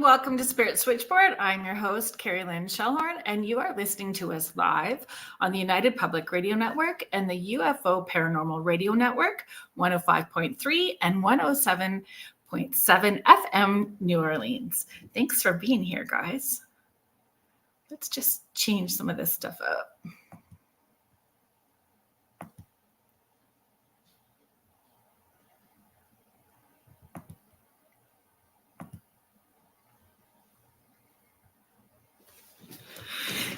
and welcome to Spirit Switchboard. I'm your host, Kerrilynn Shellhorn, and you are listening to us live on the United Public Radio Network and the UFO Paranormal Radio Network, 105.3 and 107.7 FM, New Orleans. Thanks for being here, guys. Let's just change some of this stuff up.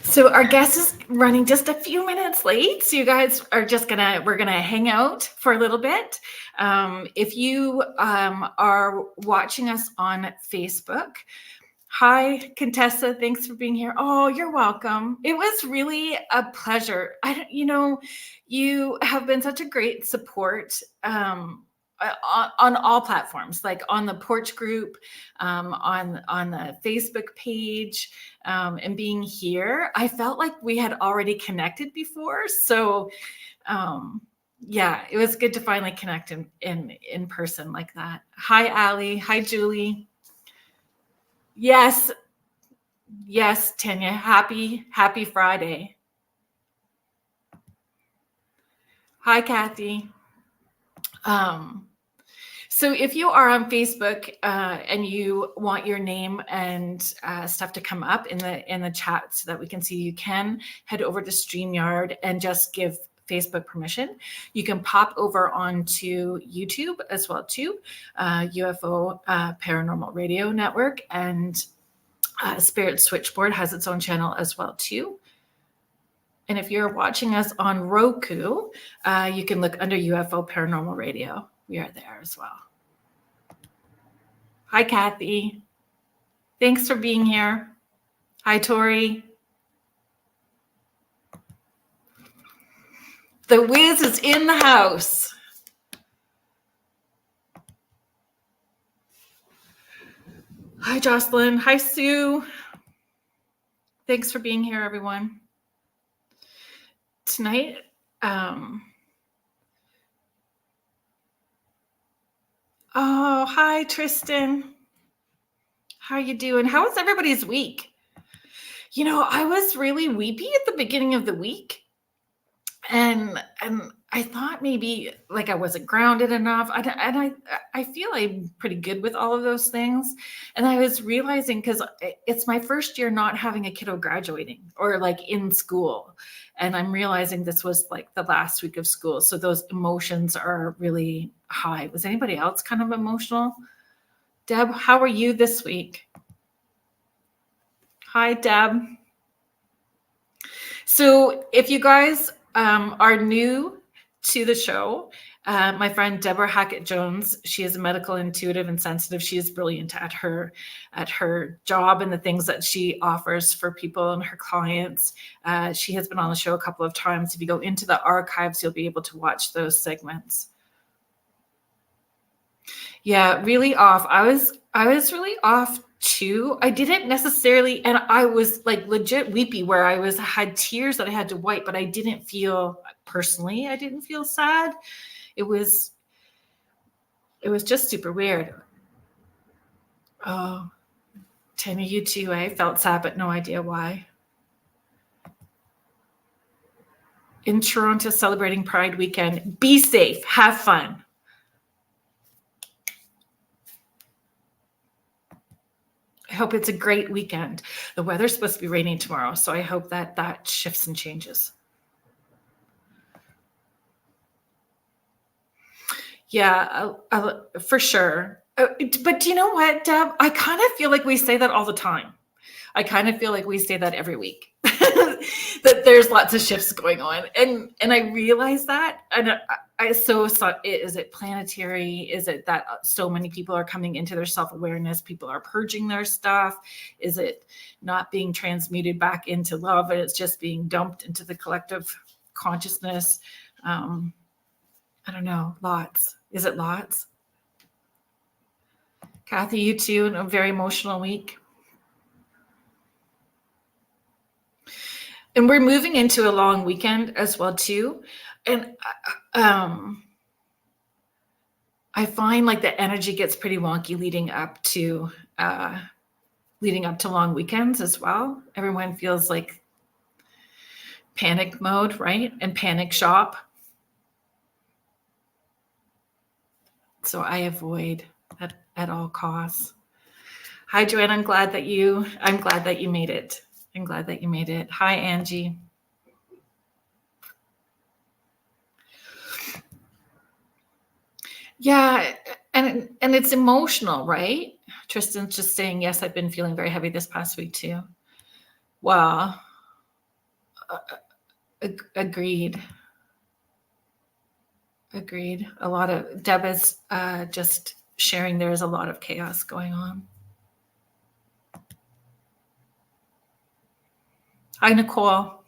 So our guest is running just a few minutes late. So you guys are we're gonna hang out for a little bit. If you are watching us on Facebook, hi, Contessa, thanks for being here. Oh, you're welcome. It was really a pleasure. You have been such a great support on all platforms, like on the porch group, on the Facebook page, and being here. I felt like we had already connected before. So yeah, it was good to finally connect in person like that. Hi, Allie. Hi, Julie. Yes, Tanya. Happy Friday. Hi, Kathy. So if you are on Facebook and you want your name and stuff to come up in the chat so that we can see, you can head over to StreamYard and just give Facebook permission. You can pop over onto YouTube as well too. UFO Paranormal Radio Network and Spirit Switchboard has its own channel as well too. And if you're watching us on Roku, you can look under UFO Paranormal Radio. We are there as well. Hi, Kathy. Thanks for being here. Hi, Tori. The Wiz is in the house. Hi, Jocelyn. Hi, Sue. Thanks for being here, everyone. Tonight, oh, hi, Tristan. How are you doing? How was everybody's week? You know, I was really weepy at the beginning of the week. And I thought maybe like I wasn't grounded enough. I feel I'm pretty good with all of those things. And I was realizing, because it's my first year not having a kiddo graduating or like in school. And I'm realizing this was like the last week of school. So those emotions are really high. Was anybody else kind of emotional? Deb, how are you this week? Hi, Deb. So if you guys are new to the show, my friend Deborah Hackett-Jones, she is a medical intuitive and sensitive. She is brilliant at her job and the things that she offers for people and her clients. She has been on the show a couple of times. If you go into the archives, you'll be able to watch those segments. Yeah, really off. I was really off too. I didn't necessarily, and I was like legit weepy where I had tears that I had to wipe, but I didn't feel sad. It was just super weird. Oh, Tammy, you too. I felt sad, but no idea why. In Toronto, celebrating Pride weekend. Be safe. Have fun. I hope it's a great weekend. The weather's supposed to be raining tomorrow, so I hope that shifts and changes. Yeah, for sure. But do you know what, Deb? I kind of feel like we say that all the time. I kind of feel like we say that every week. That there's lots of shifts going on, and I realize that, and is it planetary? Is it that so many people are coming into their self-awareness? People are purging their stuff. Is it not being transmuted back into love, and it's just being dumped into the collective consciousness? I don't know. Lots. Is it lots? Kathy, you too, in a very emotional week. And we're moving into a long weekend as well too. And I find like the energy gets pretty wonky leading up to leading up to long weekends as well. Everyone feels like panic mode, right? And panic shop. So I avoid at all costs. Hi, Joanne. I'm glad that you made it. I'm glad that you made it. Hi, Angie. Yeah, and it's emotional, right? Tristan's just saying, yes, I've been feeling very heavy this past week too. Well, agreed. Agreed. A lot of Deb is just sharing there's a lot of chaos going on. Hi, Nicole.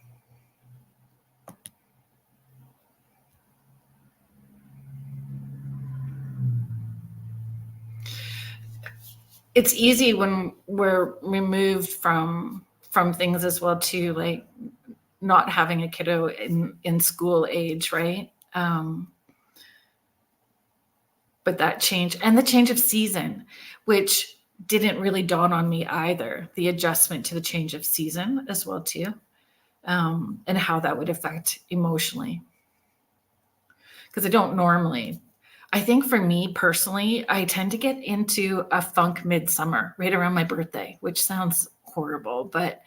It's easy when we're removed from things as well too, like not having a kiddo in school age, right? But that change and the change of season, which didn't really dawn on me either, the adjustment to the change of season as well too, and how that would affect emotionally. Because I don't normally. I think for me personally, I tend to get into a funk midsummer right around my birthday, which sounds horrible, but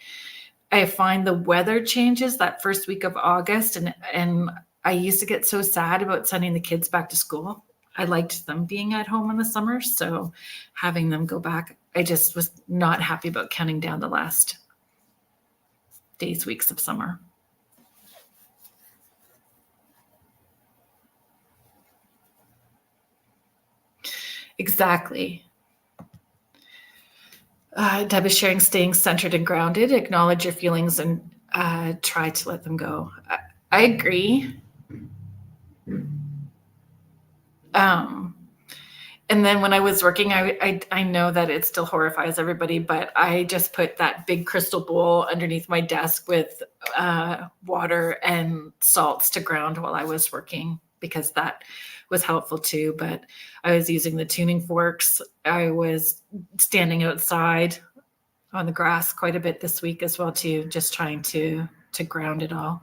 I find the weather changes that first week of August, and I used to get so sad about sending the kids back to school. I liked them being at home in the summer, so having them go back, I just was not happy about counting down the last days, weeks of summer. Exactly. Deb is sharing, staying centered and grounded, acknowledge your feelings and try to let them go. I agree. And then when I was working, I know that it still horrifies everybody, but I just put that big crystal bowl underneath my desk with water and salts to ground while I was working, because that was helpful too. But I was using the tuning forks. I was standing outside on the grass quite a bit this week as well too, just trying to ground it all.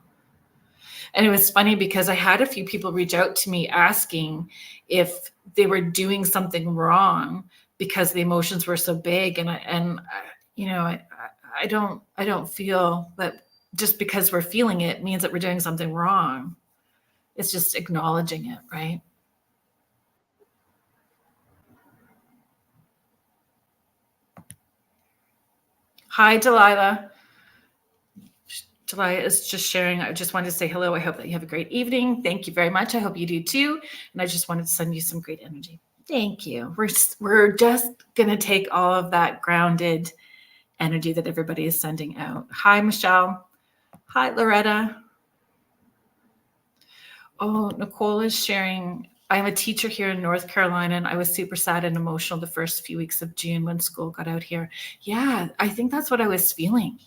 And it was funny because I had a few people reach out to me asking if they were doing something wrong because the emotions were so big. And I don't feel that just because we're feeling it means that we're doing something wrong. It's just acknowledging it, right? Hi, Delilah. Delilah is just sharing. I just wanted to say hello. I hope that you have a great evening. Thank you very much. I hope you do too. And I just wanted to send you some great energy. Thank you. We're just going to take all of that grounded energy that everybody is sending out. Hi, Michelle. Hi, Loretta. Oh, Nicole is sharing. I'm a teacher here in North Carolina, and I was super sad and emotional the first few weeks of June when school got out here. Yeah, I think that's what I was feeling.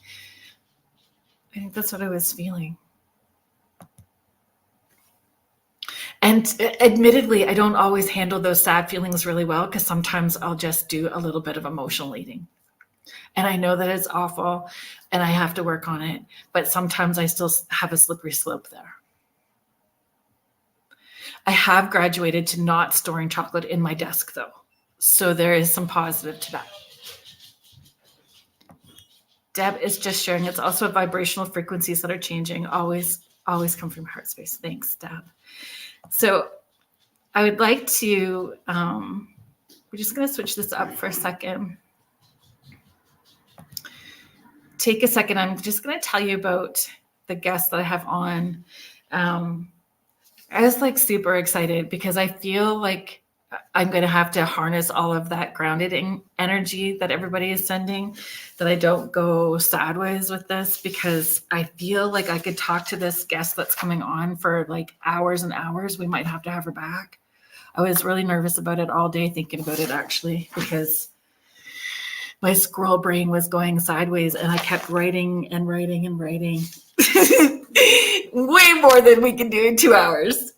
And admittedly, I don't always handle those sad feelings really well, because sometimes I'll just do a little bit of emotional eating. And I know that it's awful and I have to work on it, but sometimes I still have a slippery slope there. I have graduated to not storing chocolate in my desk though. So there is some positive to that. Deb is just sharing. It's also vibrational frequencies that are changing. Always come from heart space. Thanks, Deb. So I would like to, we're just going to switch this up for a second. Take a second. I'm just going to tell you about the guest that I have on. I was like super excited because I feel like I'm going to have to harness all of that grounded energy that everybody is sending, that I don't go sideways with this, because I feel like I could talk to this guest that's coming on for like hours and hours. We might have to have her back. I was really nervous about it all day, thinking about it actually, because my squirrel brain was going sideways and I kept writing and writing and writing. Way more than we can do in 2 hours.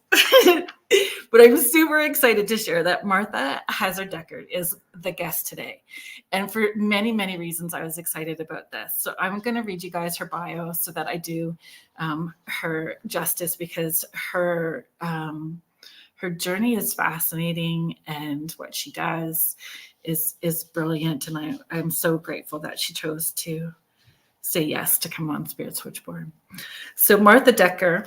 But I'm super excited to share that Martha Hazzard Decker is the guest today. And for many, many reasons, I was excited about this. So I'm going to read you guys her bio so that I do her justice, because her journey is fascinating, and what she does is brilliant. And I'm so grateful that she chose to say yes to come on Spirit Switchboard. So Martha Decker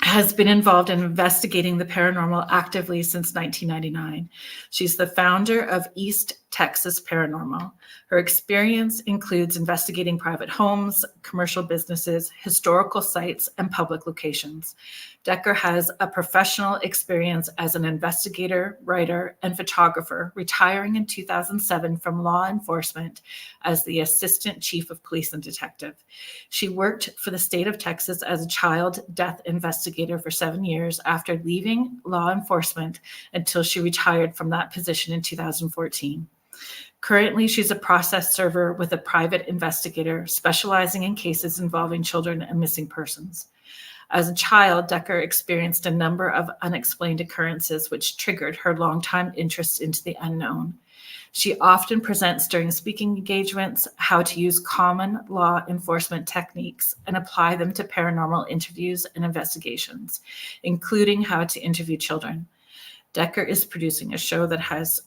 has been involved in investigating the paranormal actively since 1999. She's the founder of East Texas Paranormal. Her experience includes investigating private homes, commercial businesses, historical sites, and public locations. Decker has a professional experience as an investigator, writer, and photographer, retiring in 2007 from law enforcement as the Assistant Chief of Police and Detective. She worked for the state of Texas as a child death investigator for 7 years after leaving law enforcement until she retired from that position in 2014. Currently, she's a process server with a private investigator specializing in cases involving children and missing persons. As a child, Decker experienced a number of unexplained occurrences which triggered her longtime interest into the unknown. She often presents during speaking engagements how to use common law enforcement techniques and apply them to paranormal interviews and investigations, including how to interview children. Decker is producing a show that has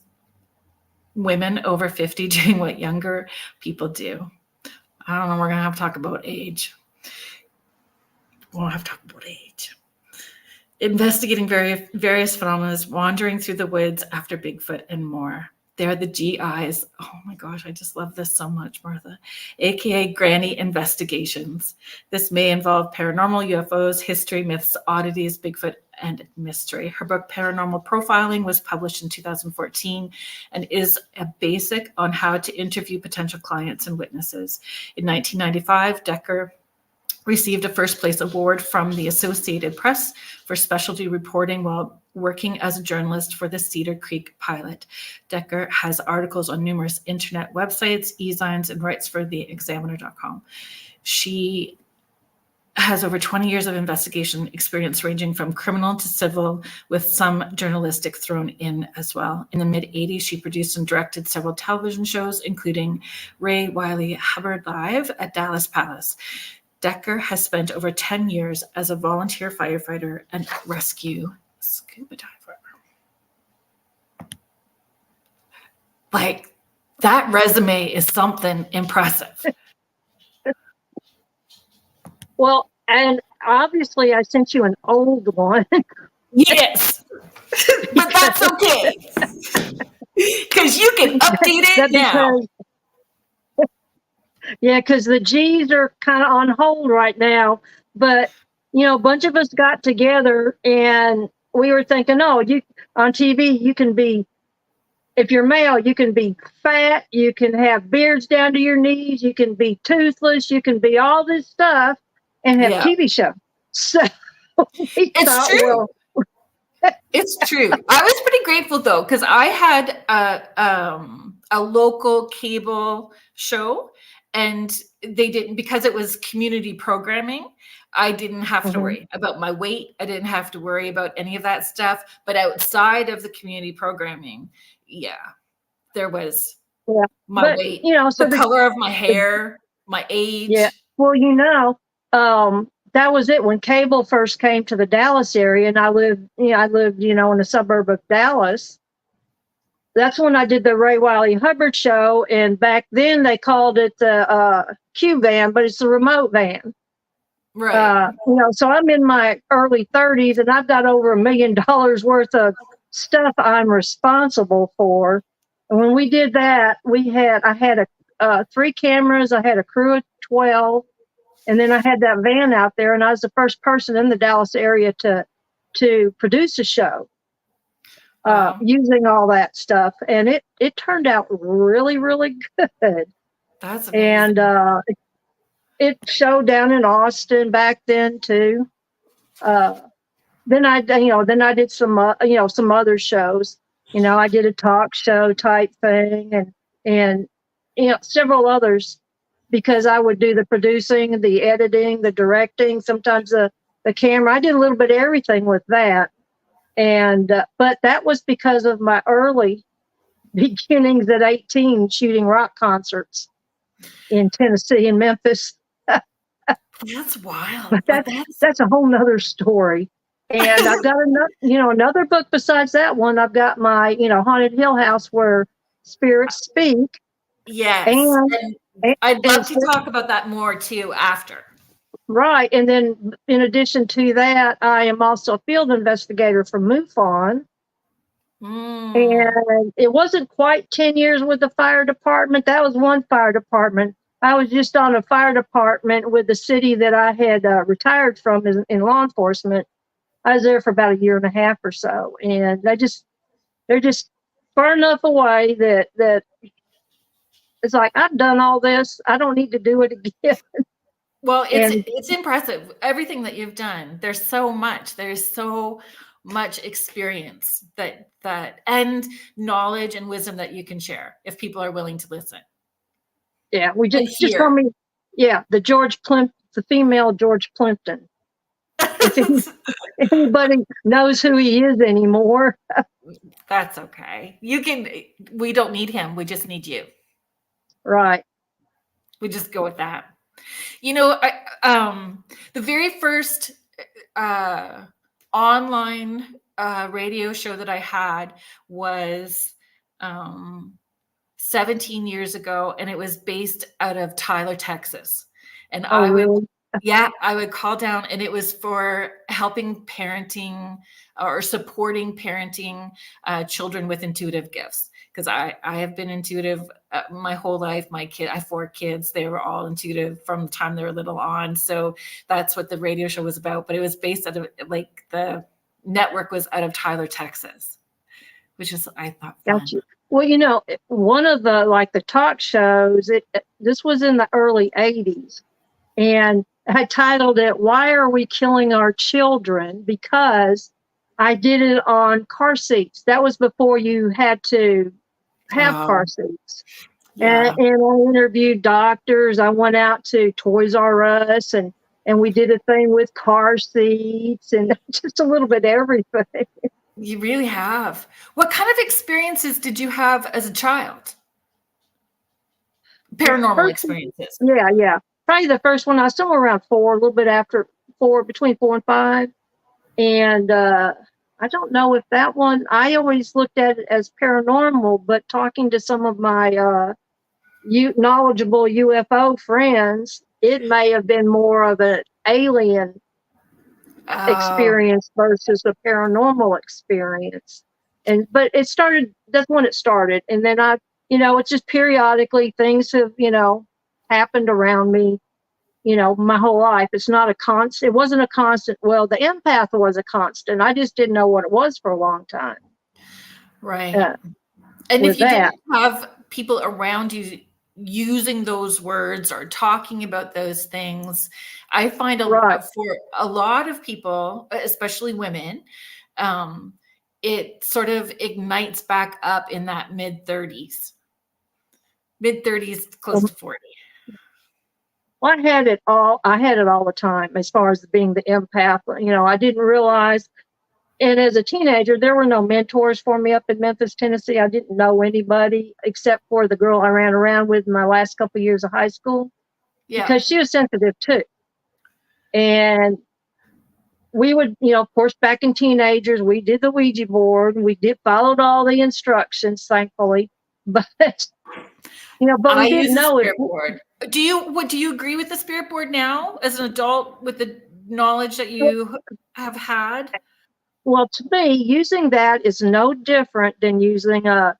women over 50 doing what younger people do. I don't know, we're going to have to talk about age. We'll have to talk about age. Investigating various phenomena, wandering through the woods after Bigfoot, and more. They're the GIs. Oh my gosh, I just love this so much, Martha. AKA Granny Investigations. This may involve paranormal, UFOs, history, myths, oddities, Bigfoot, and mystery. Her book, Paranormal Profiling, was published in 2014 and is a basic on how to interview potential clients and witnesses. In 1995, Decker received a first place award from the Associated Press for specialty reporting while working as a journalist for the Cedar Creek Pilot. Decker has articles on numerous internet websites, e-zines, and writes for theexaminer.com. She has over 20 years of investigation experience ranging from criminal to civil, with some journalistic thrown in as well. In the mid-'80s, she produced and directed several television shows, including Ray Wylie Hubbard Live at Dallas Palace. Decker has spent over 10 years as a volunteer firefighter and rescue scuba diver. Like, that resume is something impressive. Well, and obviously I sent you an old one. Yes, but that's okay. Because you can update it now. Yeah, because the G's are kind of on hold right now. But, you know, a bunch of us got together and we were thinking, oh, you on TV, you can be, if you're male, you can be fat, you can have beards down to your knees, you can be toothless, you can be all this stuff and have TV show. So it's true. It's true. I was pretty grateful though, because I had a local cable show, and they didn't, because it was community programming. I didn't have to worry about my weight. I didn't have to worry about any of that stuff. But outside of the community programming, there was my weight, you know, so the color of my hair, my age. Yeah. Well, you know, that was it when cable first came to the Dallas area, and I lived, in a suburb of Dallas. That's when I did the Ray Wylie Hubbard show, and back then they called it the Q van, but it's the remote van. Right. So I'm in my early 30s, and I've got over $1 million worth of stuff I'm responsible for. And when we did that, I had 3 cameras, I had a crew of 12. And then I had that van out there, and I was the first person in the Dallas area to produce a show using all that stuff. And it turned out really, really good. That's amazing. And it showed down in Austin back then too. Then I did some other shows. I did a talk show type thing, and several others, because I would do the producing, the editing, the directing, sometimes the camera. I did a little bit of everything with that. And but that was because of my early beginnings at 18 shooting rock concerts in Tennessee and Memphis. That's wild. But that's a whole nother story. And I've got another book besides that one. I've got my, Haunted Hill House where spirits speak. Yes. And, And I'd love to so, talk about that more too after. right. And then in addition to that, I am also a field investigator for MUFON. And it wasn't quite 10 years with the fire department. That was one fire department. I was just on a fire department with the city that I had retired from in law enforcement. I was there for about a year and a half or so. And they're just far enough away that it's like, I've done all this. I don't need to do it again. Well, it's impressive. Everything that you've done. There's so much experience that and knowledge and wisdom that you can share if people are willing to listen. Yeah, we just call me, the female George Plimpton. If anybody knows who he is anymore. That's okay. We don't need him. We just need you. Right. We just go with that. The very first online radio show that I had was 17 years ago, and it was based out of Tyler, Texas. And I would call down, and it was for helping parenting or supporting parenting children with intuitive gifts. Because I have been intuitive my whole life. I have 4 kids. They were all intuitive from the time they were little on. So that's what the radio show was about. But it was based out of, the network was out of Tyler, Texas, which is, I thought, fun. Gotcha. Well, one of the talk shows, this was in the early 80s. And I titled it, "Why Are We Killing Our Children?" Because I did it on car seats. That was before you had to have car seats. Yeah. And I interviewed doctors. I went out to Toys R Us and we did a thing with car seats and just a little bit of everything. You really have. What kind of experiences did you have as a child? Paranormal experiences. Yeah. Probably the first one, I was somewhere around 4, a little bit after 4, between 4 and 5. And I don't know if that one, I always looked at it as paranormal, but talking to some of my knowledgeable UFO friends, it may have been more of an alien experience versus a paranormal experience. But that's when it started. And then it's just periodically things have, happened around me, my whole life. It's not a constant. It wasn't a constant. Well, the empath was a constant. I just didn't know what it was for a long time. Right. And if you didn't have people around you using those words or talking about those things, I find for a lot of people, especially women, it sort of ignites back up in that mid-30s, close to 40. Well, I had it all the time as far as being the empath. I didn't realize. And as a teenager, there were no mentors for me up in Memphis, Tennessee. I didn't know anybody except for the girl I ran around with in my last couple of years of high school. Yeah. Because she was sensitive too. And we would, of course, back in teenagers, we did the Ouija board. We followed all the instructions, thankfully. But, but we didn't know it. Board. Do you agree with the spirit board now as an adult with the knowledge that you have had? Well, to me, using that is no different than using an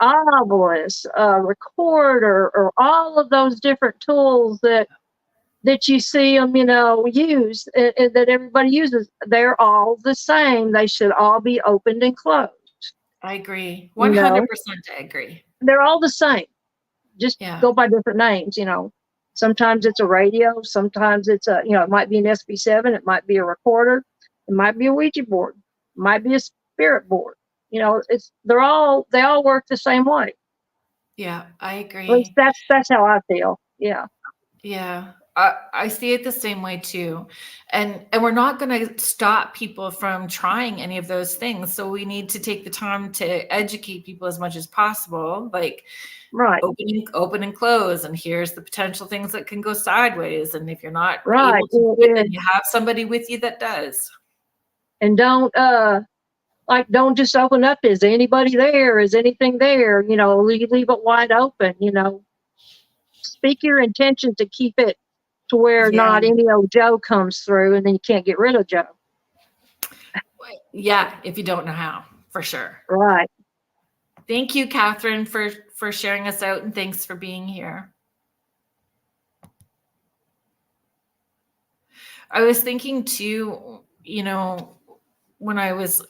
obelisk, a recorder, or all of those different tools that you see them, use and that everybody uses. They're all the same. They should all be opened and closed. I agree. 100% I agree. They're all the same. Just go by different names, Sometimes it's a radio. Sometimes it's it might be an SB7. It might be a recorder. It might be a Ouija board. It might be a spirit board. They all work the same way. Yeah, I agree. At least that's how I feel. Yeah. Yeah. I see it the same way too. And we're not going to stop people from trying any of those things. So we need to take the time to educate people as much as possible, like Right. open and close. And here's the potential things that can go sideways. And if you're not Right. able to do it, then you have somebody with you that does. And don't just open up. Is anybody there? Is anything there? Leave it wide open, speak your intention to keep it to where not any old Joe comes through and then you can't get rid of Joe. Yeah, if you don't know how, for sure. Right. Thank you, Catherine, for sharing us out, and thanks for being here. I was thinking too, when I was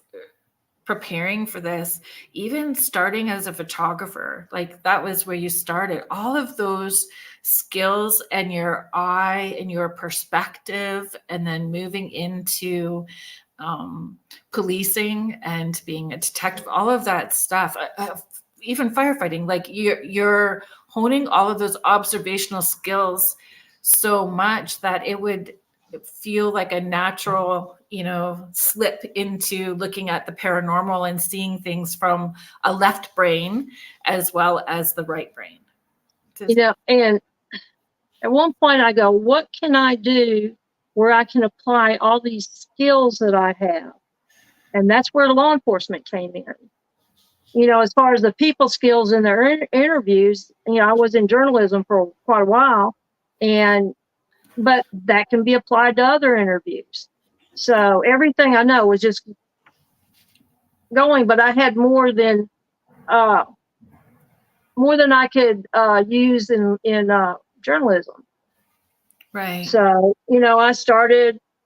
preparing for this, even starting as a photographer, like that was where you started. All of those skills and your eye and your perspective, and then moving into policing and being a detective, all of that stuff, even firefighting, like you're honing all of those observational skills so much that it would feel like a natural, slip into looking at the paranormal and seeing things from a left brain as well as the right brain. And at one point I go, what can I do where I can apply all these skills that I have? And that's where law enforcement came in. As far as the people skills in their interviews, I was in journalism for quite a while, but that can be applied to other interviews. So everything I know was just going, but I had more than I could use in journalism. Right. So,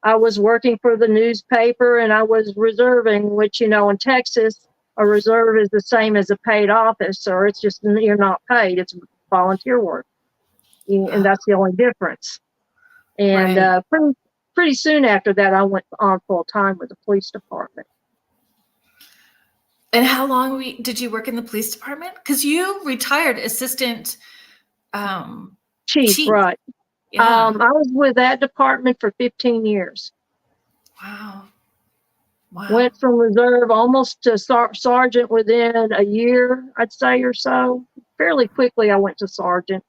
I was working for the newspaper and I was reserving, which, in Texas, a reserve is the same as a paid officer. It's just you're not paid. It's volunteer work. And that's the only difference. And pretty soon after that, I went on full time with the police department. And how long did you work in the police department? Because you retired assistant chief. Right. Yeah. I was with that department for 15 years. Wow. Went from reserve almost to sergeant within a year, I'd say, or so. Fairly quickly, I went to sergeant.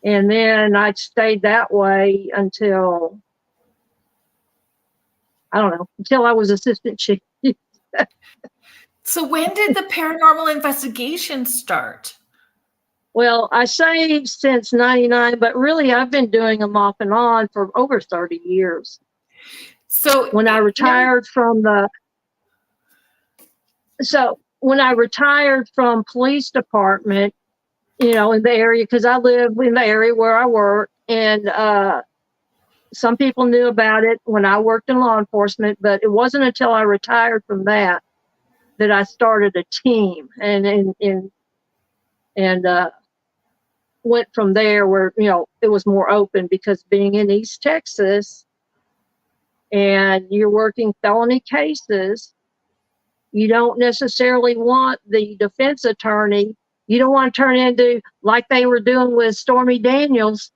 And then I stayed that way until, I don't know, until I was assistant chief. So when did the paranormal investigation start? Well, I say since 99, but really I've been doing them off and on for over 30 years. So when I retired from police department, in the area, because I live in the area where I work, and some people knew about it when I worked in law enforcement, but it wasn't until I retired from that I started a team and went from there where, it was more open, because being in East Texas and you're working felony cases, you don't necessarily want the defense attorney. You don't want to turn into like they were doing with Stormy Daniels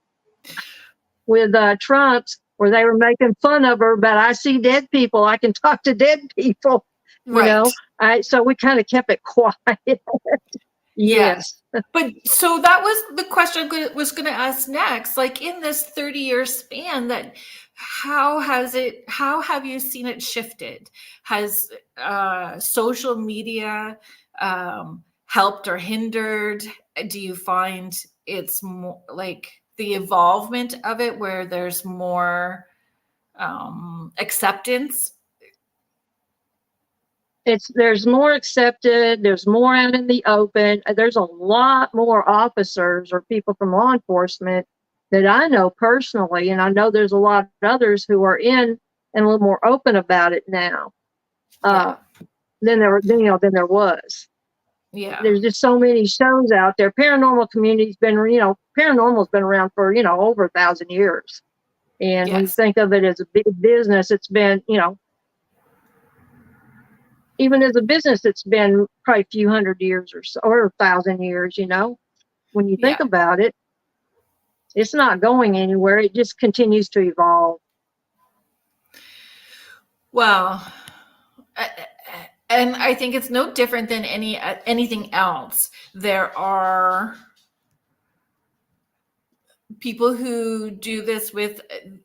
with Trump's, where they were making fun of her, but I see dead people. I can talk to dead people, so we kind of kept it quiet. Yes. But so that was the question I was going to ask next. Like, in this 30-year span, how have you seen it shifted? Has social media helped or hindered? Do you find it's more like the involvement of it where there's more acceptance? There's more accepted, there's more out in the open. There's a lot more officers or people from law enforcement that I know personally, and I know there's a lot of others who are in and a little more open about it now than there was. Yeah. There's just so many shows out there. Paranormal's been around for, over 1,000 years. And when you think of it as a big business, it's been, even as a business, it's been probably a few hundred years or so, or 1,000 years, when you think about it. It's not going anywhere. It just continues to evolve. Well, and I think it's no different than anything else. There are people who do this with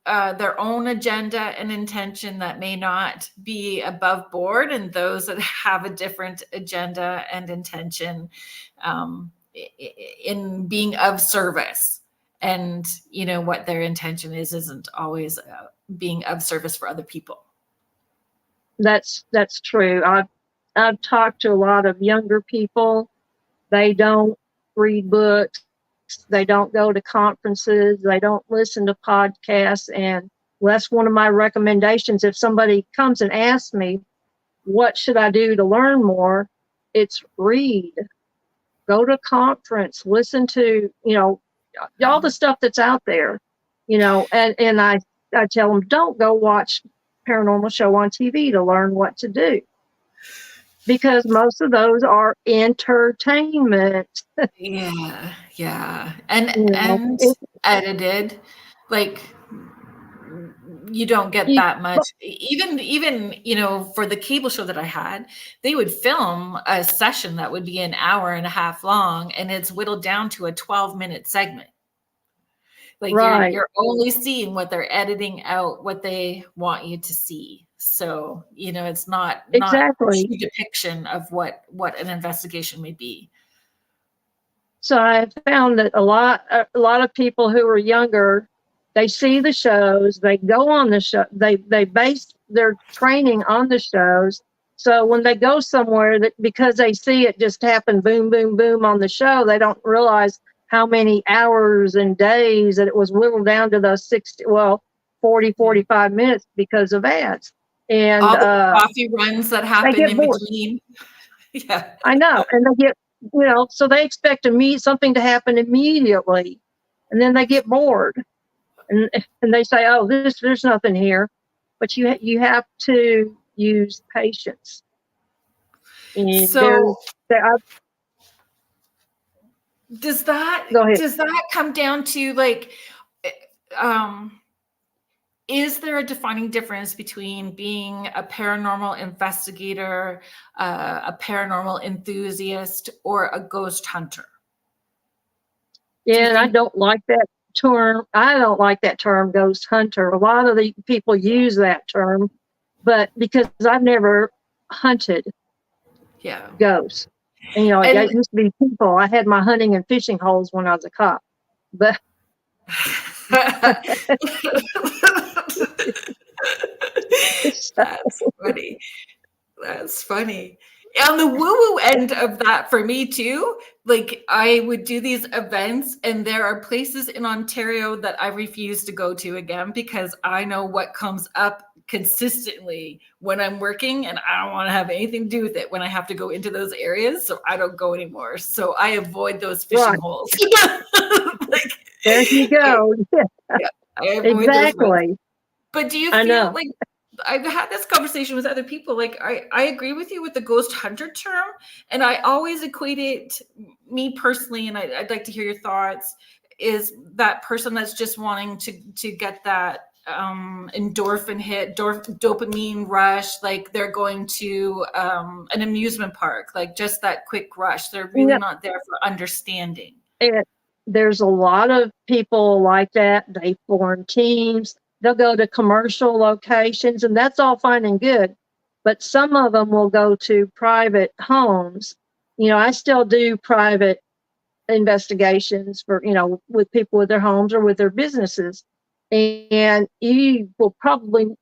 their own agenda and intention that may not be above board, and those that have a different agenda and intention in being of service. And what their intention isn't always being of service for other people. That's true. I've talked to a lot of younger people. They don't read books. They don't go to conferences. They don't listen to podcasts. And that's one of my recommendations. If somebody comes and asks me, what should I do to learn more? It's read, go to a conference, listen to, all the stuff that's out there, and I tell them, don't go watch paranormal show on TV to learn what to do, because most of those are entertainment. Yeah. And edited, like, you don't get that much. Even for the cable show that I had, they would film a session that would be an hour and a half long, and it's whittled down to a 12-minute segment. Like, right. You're only seeing what they're editing out, what they want you to see. So, it's not exactly a depiction of what an investigation may be. So I found that a lot of people who are younger, they see the shows, they go on the show, they base their training on the shows. So when they go somewhere, that because they see it just happen, boom, boom, boom on the show, they don't realize how many hours and days that it was whittled down to those 40, 45 minutes because of ads. And all the coffee runs that happen in between. Yeah, I know. And they get, so they expect something to happen immediately, and then they get bored, and they say, "Oh, there's nothing here," but you have to use patience. And so, does that come down to, like, is there a defining difference between being a paranormal investigator, a paranormal enthusiast, or a ghost hunter? Yeah, and I don't like that term. I don't like that term, ghost hunter. A lot of the people use that term, but because I've never hunted ghosts. And, it used to be people. I had my hunting and fishing holes when I was a cop. But That's funny. On the woo-woo end of that, for me too, like, I would do these events, and there are places in Ontario that I refuse to go to again, because I know what comes up consistently when I'm working, and I don't want to have anything to do with it when I have to go into those areas. So I don't go anymore. So I avoid those fishing holes. Like, there you go. Yeah, I avoid exactly. Those. But do you feel like, I've had this conversation with other people, like, I agree with you with the ghost hunter term, and I always equate it, me personally, and I'd like to hear your thoughts, is that person that's just wanting to get that endorphin hit, dopamine rush, like they're going to an amusement park, like just that quick rush. They're really not there for understanding. There's a lot of people like that. They form teams. They'll go to commercial locations, and that's all fine and good. But some of them will go to private homes. I still do private investigations for, with people with their homes or with their businesses. And you will probably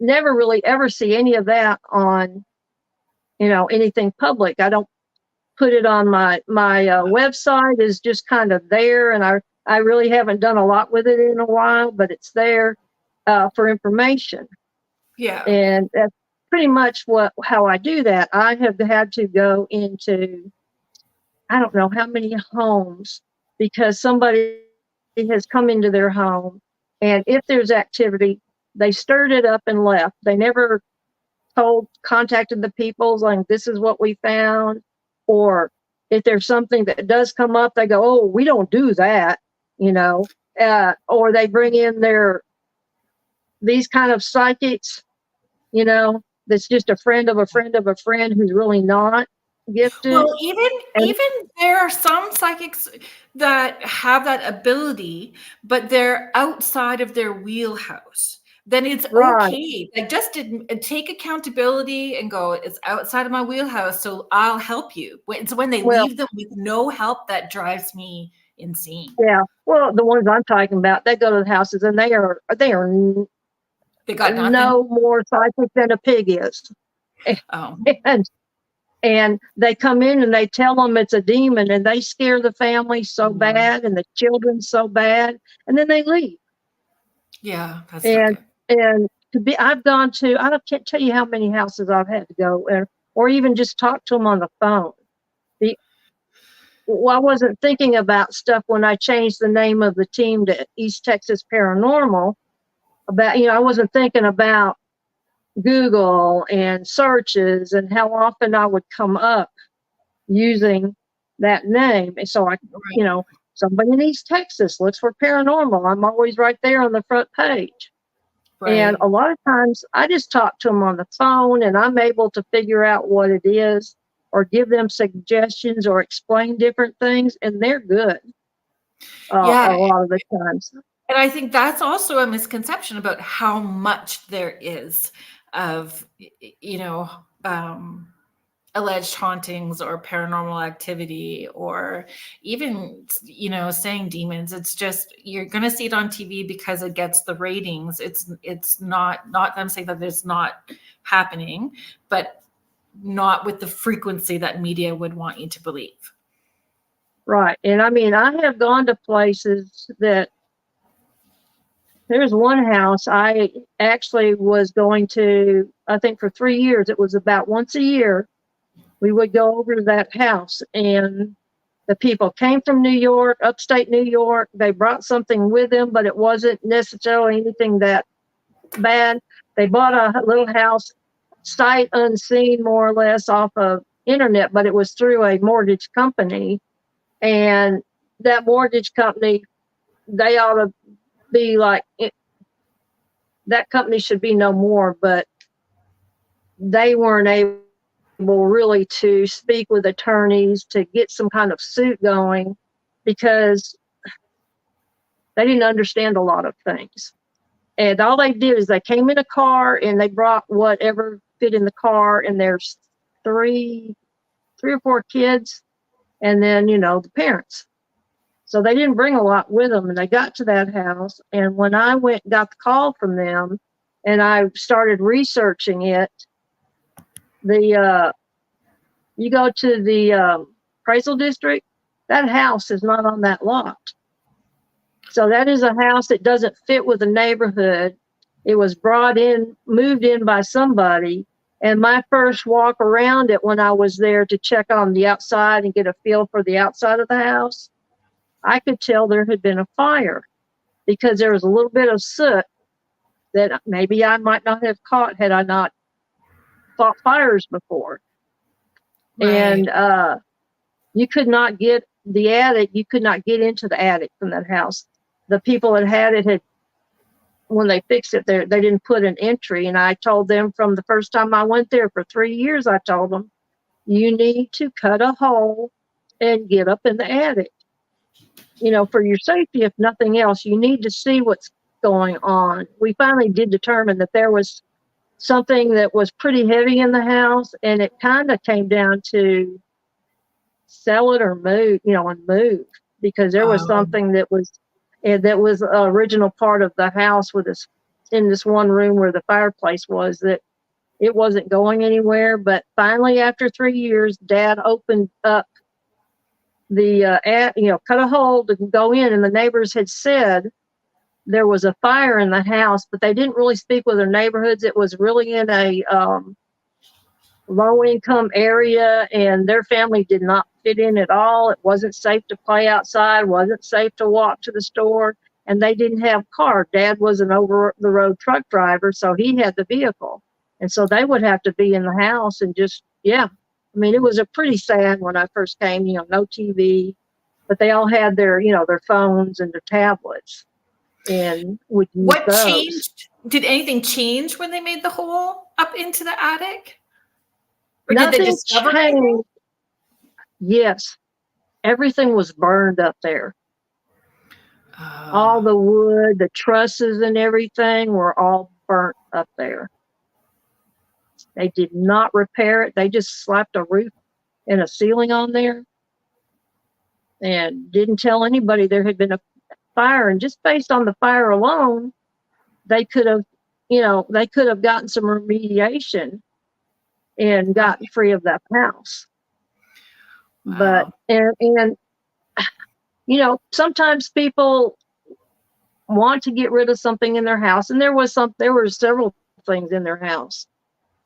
never really ever see any of that on, anything public. I don't put it on my website. Is just kind of there, and I really haven't done a lot with it in a while, but it's there for information. Yeah. And that's pretty much how I do that. I have had to go into, I don't know how many homes, because somebody has come into their home, and if there's activity, they stirred it up and left. They never contacted the people, like, this is what we found. Or if there's something that does come up, they go, oh, we don't do that, or they bring in these kind of psychics, that's just a friend of a friend of a friend who's really not gifted. Well, even there are some psychics that have that ability, but they're outside of their wheelhouse. Then it's okay. Like, just take accountability and go, it's outside of my wheelhouse, so I'll help you. It's when they leave them with no help that drives me insane. Yeah. Well, the ones I'm talking about, they go to the houses and they got nothing. No more psychic than a pig is. Oh. And they come in and they tell them it's a demon, and they scare the family so bad and the children so bad, and then they leave. Yeah, that's and I've gone to, I can't tell you how many houses I've had to go, or even just talk to them on the phone. I wasn't thinking about stuff when I changed the name of the team to East Texas Paranormal. I wasn't thinking about Google and searches and how often I would come up using that name. And so somebody in East Texas looks for paranormal. I'm always right there on the front page. Right. And a lot of times I just talk to them on the phone, and I'm able to figure out what it is or give them suggestions or explain different things, and they're good. A lot of the times. And I think that's also a misconception about how much there is of, alleged hauntings or paranormal activity, or even, saying demons. It's just, you're going to see it on TV because it gets the ratings. It's not them saying that it's not happening, but not with the frequency that media would want you to believe. Right. And I have gone to places that, there's one house I actually was going to, I think for 3 years, it was about once a year, we would go over to that house, and the people came from New York, upstate New York. They brought something with them, but it wasn't necessarily anything that bad. They bought a little house, sight unseen, more or less, off of internet, but it was through a mortgage company. And that mortgage company, they ought to be like, that company should be no more, but they weren't able really to speak with attorneys to get some kind of suit going, because they didn't understand a lot of things. And all they did is they came in a car and they brought whatever fit in the car, and there's three or four kids, and then the parents. So they didn't bring a lot with them, and they got to that house. And when I got the call from them, and I started researching it, you go to the appraisal district, that house is not on that lot. So that is a house that doesn't fit with the neighborhood. It was moved in by somebody. And my first walk around it, when I was there to check on the outside and get a feel for the outside of the house, I could tell there had been a fire, because there was a little bit of soot that maybe I might not have caught had I not fought fires before. Right. And you could not get the attic. You could not get into the attic from that house. The people that had it when they fixed it, they didn't put an entry. And I told them from the first time I went there for 3 years, I told them, you need to cut a hole and get up in the attic. For your safety, if nothing else, you need to see what's going on. We finally did determine that there was something that was pretty heavy in the house, and it kind of came down to sell it or move, and move, because there was something that was original part of the house in this one room where the fireplace was, that it wasn't going anywhere. But finally, after 3 years, Dad opened up cut a hole to go in, and the neighbors had said there was a fire in the house, but they didn't really speak with their neighborhoods. It was really in a low income area, and their family did not fit in at all. It wasn't safe to play outside, wasn't safe to walk to the store, and they didn't have car. Dad was an over the road truck driver, so he had the vehicle. And so they would have to be in the house and just, it was a pretty sad when I first came, no TV, but they all had their, their phones and their tablets. and would use What those. changed? Did anything change when they made the hole up into the attic? Or did they Nothing discover changed. anything? Yes, everything was burned up there. All Oh, the wood, the trusses and everything were all burnt up there. They did not repair it. They just slapped a roof and a ceiling on there and didn't tell anybody there had been a fire. And just based on the fire alone, they could have, they could have gotten some remediation and gotten free of that house. But, wow. and sometimes people want to get rid of something in their house, and there were several things in their house,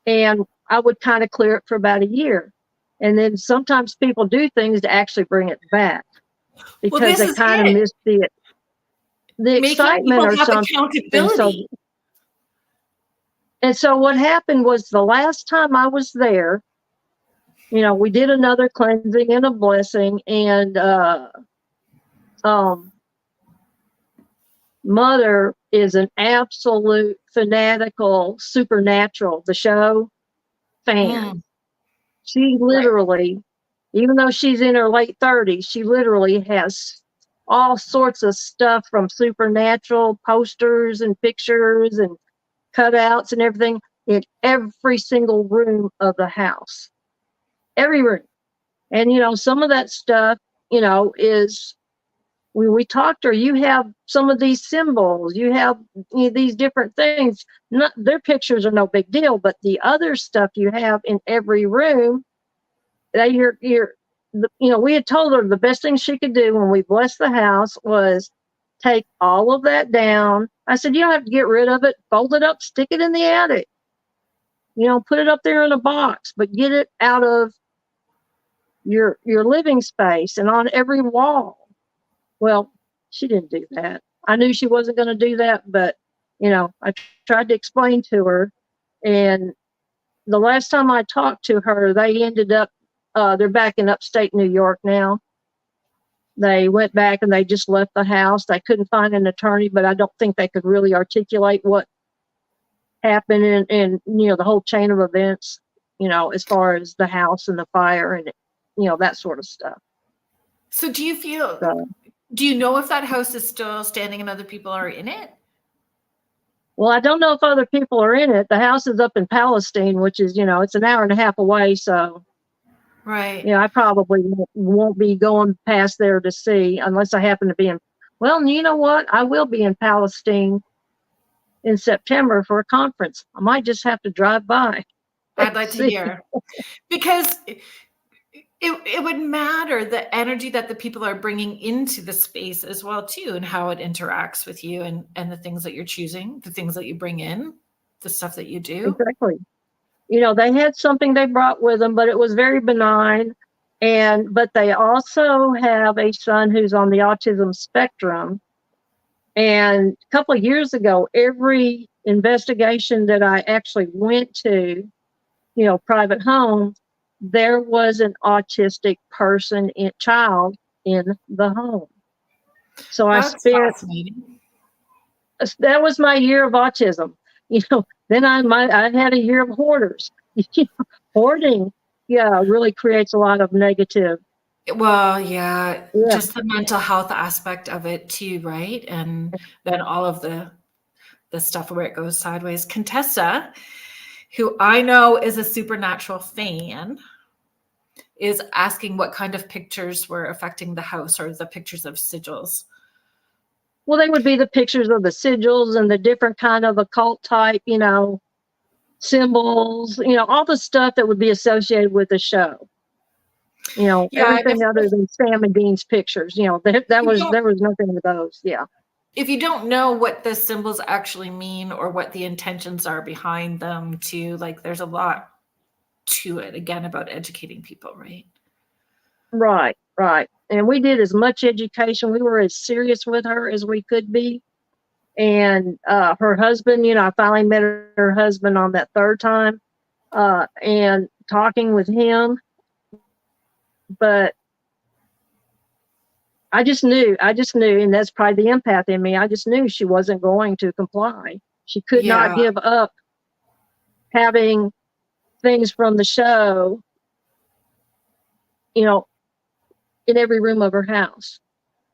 and I would kind of clear it for about a year, and then sometimes people do things to actually bring it back Well, because this they is kind of it. miss the Making excitement people or have something. accountability. And so what happened was, the last time I was there, we did another cleansing and a blessing, and Mother is an absolute fanatical Supernatural, the show, fan. She literally, even though she's in her late 30s, she literally has all sorts of stuff from Supernatural, posters and pictures and cutouts and everything, in every single room of the house. Every room. And, some of that stuff, is, when we talked to her, you have some of these symbols, you have these different things. Their pictures are no big deal, but the other stuff you have in every room, we had told her the best thing she could do when we blessed the house was take all of that down. I said, you don't have to get rid of it. Fold it up, stick it in the attic. Put it up there in a box, but get it out of your living space and on every wall. Well, she didn't do that. I knew she wasn't going to do that, but I tried to explain to her. And the last time I talked to her, they ended up, they're back in upstate New York now. They went back and they just left the house. They couldn't find an attorney, but I don't think they could really articulate what happened and the whole chain of events, as far as the house and the fire and, that sort of stuff. So do you know if that house is still standing and other people are in it? Well, I don't know if other people are in it. The house is up in Palestine, which is, it's an hour and a half away. So, right. I probably won't be going past there to see, unless I happen to be in. Well, you know what? I will be in Palestine in September for a conference. I might just have to drive by. I'd like to hear, because it would matter the energy that the people are bringing into the space as well too, and how it interacts with you and the things that you're choosing, the things that you bring in, the stuff that you do. Exactly. They had something they brought with them, but it was very benign. But they also have a son who's on the autism spectrum. And a couple of years ago, every investigation that I actually went to, private home, there was an autistic child in the home. So That's fascinating. that was my year of autism. Then I had a year of hoarders. Hoarding, really creates a lot of negative. Well, yeah, just the mental health aspect of it too, right? And then all of the stuff where it goes sideways. Contessa, who I know is a Supernatural fan, is asking what kind of pictures were affecting the house, or the pictures of sigils. Well, they would be the pictures of the sigils and the different kind of occult type, symbols, all the stuff that would be associated with the show. Everything other than Sam and Dean's pictures. There was nothing of those. Yeah. If you don't know what the symbols actually mean or what the intentions are behind them, too, like, there's a lot to it, again, about educating people, right? Right. And we did as much education. We were as serious with her as we could be. And her husband, I finally met her husband on that third time, and talking with him. But I just knew, and that's probably the empath in me. I just knew she wasn't going to comply. She could not Yeah. give up having things from the show, you know, in every room of her house.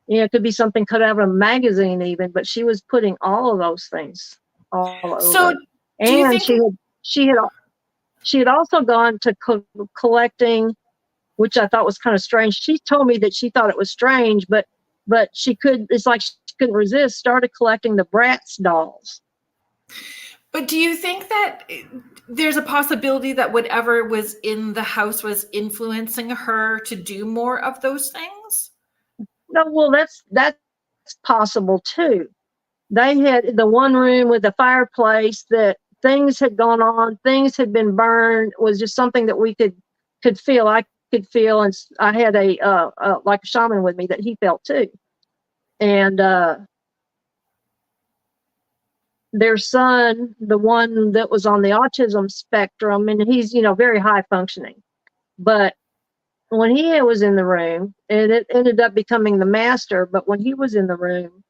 You know, it could be something cut out of a magazine even, but she was putting all of those things all So over. do you And think, she had she had also gone to collecting, which I thought was kind of strange. She told me that she thought it was strange, but she could, it's like she couldn't resist, started collecting the Bratz dolls. but do you think that there's a possibility that whatever was in the house was influencing her to do more of those things? No, well, that's possible too. They had the one room with the fireplace that things had gone on, things had been burned, was just something that we could feel. I could feel, and I had a like a shaman with me that he felt too. And their son, the one that was on the autism spectrum, and he's, you know, very high functioning, but when he was in the room, and it ended up becoming the master, but when he was in the room,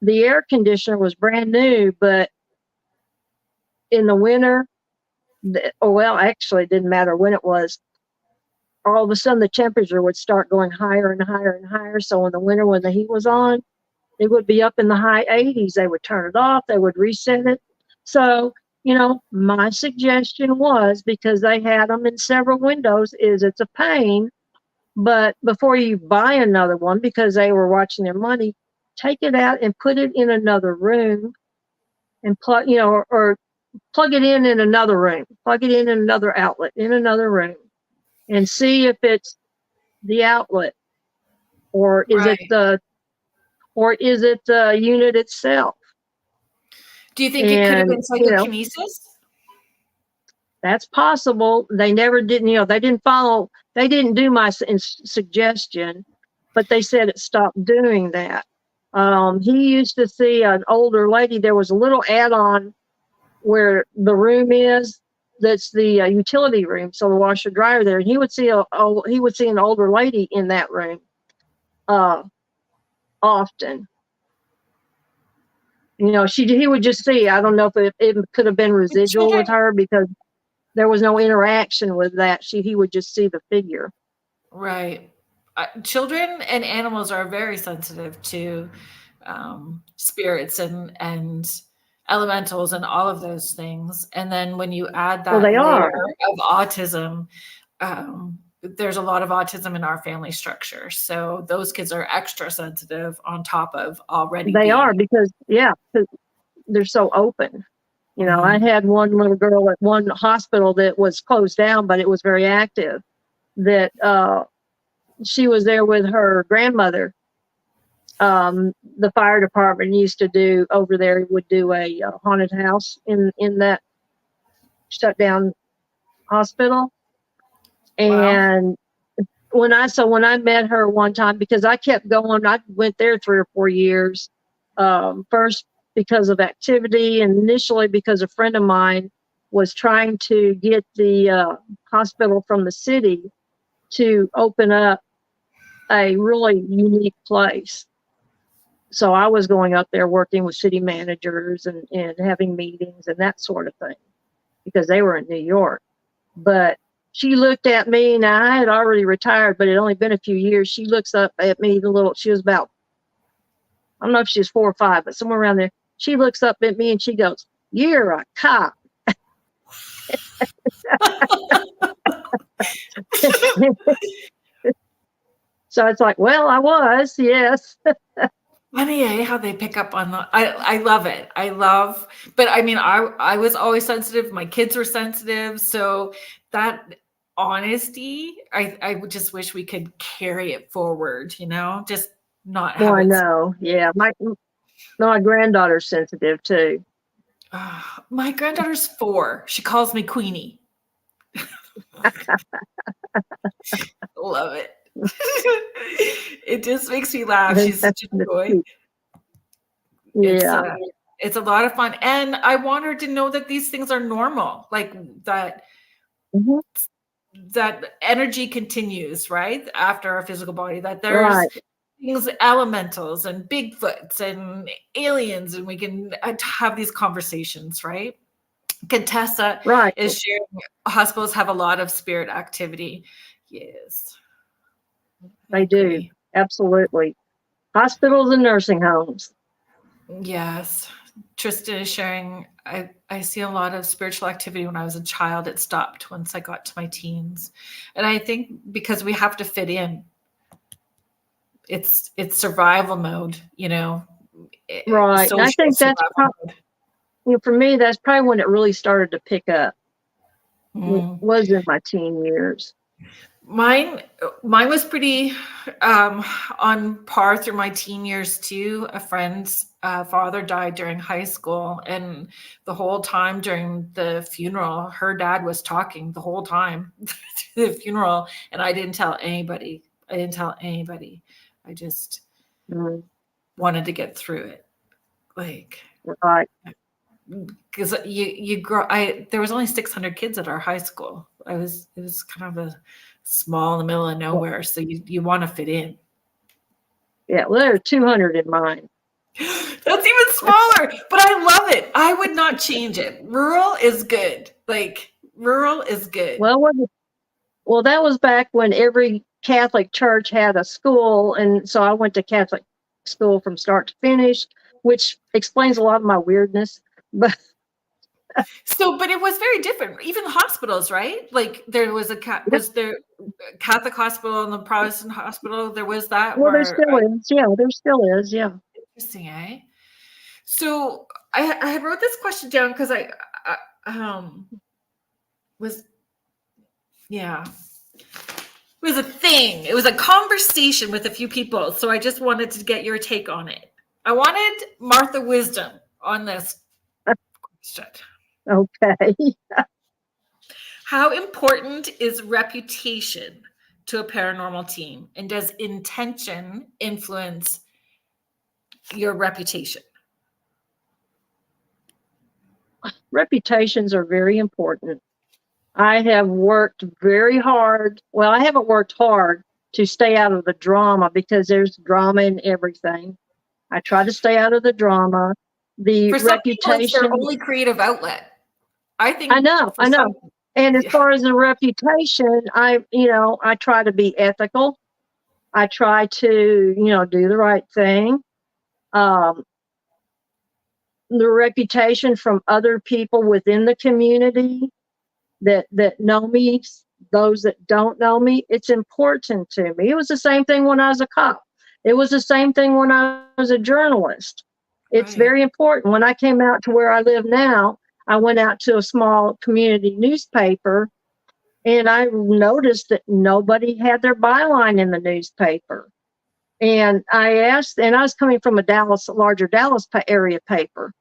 the air conditioner was brand new, but in the winter, well, actually, it didn't matter when it was. All of a sudden, the temperature would start going higher and higher and higher. So in the winter, when the heat was on, it would be up in the high 80s. They would turn it off. They would reset it. So, you know, my suggestion was, because they had them in several windows, is it's a pain, but before you buy another one, because they were watching their money, take it out and put it in another room and plug, you know, or plug it in another room, plug it in another outlet in another room, and see if it's the outlet, or is it Right. the unit itself. Do you think it could have And been you know, psychokinesis? that's possible. They never didn't, you know, they didn't do my suggestion, but they said it stopped doing that. He used to see an older lady. There was a little add-on where the room is, that's the utility room, so the washer dryer there, and he would see an older lady in that room often. You know, he would just see. I don't know if it could have been But residual children, with her, because there was no interaction with that. He would just see the figure. right. Children and animals are very sensitive to spirits and elementals and all of those things. And then when you add Well, that they layer are. of autism, there's a lot of autism in our family structure. So those kids are extra sensitive on top of already They are, being. because yeah, 'cause they're so open. You know, I Mhm. had one little girl at one hospital that was closed down, but it was very active. That she was there with her grandmother. The fire department used to do over there, would do a haunted house in that shut down hospital. Wow. And when I met her one time, because I kept going, I went there 3 or 4 years. First because of activity, and initially because a friend of mine was trying to get the hospital from the city to open up a really unique place. So I was going up there working with city managers and having meetings and that sort of thing, because they were in New York. But she looked at me. Now, I had already retired, but it had only been a few years. She looks up at me, she was about, I don't know if she was 4 or 5, but somewhere around there. She looks up at me and she goes, "You're a cop." So it's like, well, I was, yes. Funny, how they pick up on the I love it. But I mean, I was always sensitive. My kids were sensitive. So that honesty, I would just wish we could carry it forward, just not Well, have I it. know. Yeah. My granddaughter's sensitive too. My granddaughter's 4. She calls me Queenie. Love it. It just makes me laugh. She's such a That's joy. cute. It's Yeah. uh it's a lot of fun. And I want her to know that these things are normal. Like that Mhm. that energy continues, right? After our physical body, that there's Right. things, elementals and Bigfoots and aliens, and we can have these conversations, right? Contessa Right. is sharing hospitals have a lot of spirit activity. Yes. I They do. agree. Absolutely. Hospitals and nursing homes. Yes. Tristan is sharing, I see a lot of spiritual activity when I was a child. It stopped once I got to my teens. And I think because we have to fit in. It's survival mode, you know. Right. And I Social think that's survival mode. for me, that's probably when it really started to pick up. Mm. Was in my teen years. Mine was pretty on par through my teen years too. A friend's father died during high school, and the whole time during the funeral, her dad was talking the whole time through the funeral, and I didn't tell anybody. I just wanted to get through it, like. Right. Because you grow. There was only 600 kids at our high school. It was kind of a small in the middle of nowhere, so you want to fit in. Yeah, well, there are 200 in mine. That's even smaller, but I love it. I would not change it. Rural is good. Like, rural is good. Well, that was back when every Catholic church had a school, and so I went to Catholic school from start to finish, which explains a lot of my weirdness. But but it was very different. Even hospitals, right? Like there was was there Catholic hospital and the Protestant hospital? There was that. Well, there still is. Yeah, there still is. Yeah. Interesting, eh? So I wrote this question down because I was, yeah, it was a thing. It was a conversation with a few people. So I just wanted to get your take on it. I wanted Martha Wisdom on this question. Okay. How important is reputation to a paranormal team? And does intention influence your reputation? Reputations are very important. I have worked very hard. Well, I haven't worked hard to stay out of the drama because there's drama in everything. I try to stay out of the drama. The For some people, it's their reputation. only creative outlet. I think. I know. And as far as the reputation, I try to be ethical. I try to, do the right thing. The reputation from other people within the community that know me, those that don't know me, it's important to me. It was the same thing when I was a cop. It was the same thing when I was a journalist. It's very important. When I came out to where I live now, I went out to a small community newspaper, and I noticed that nobody had their byline in the newspaper. And I asked, and I was coming from a larger Dallas area paper.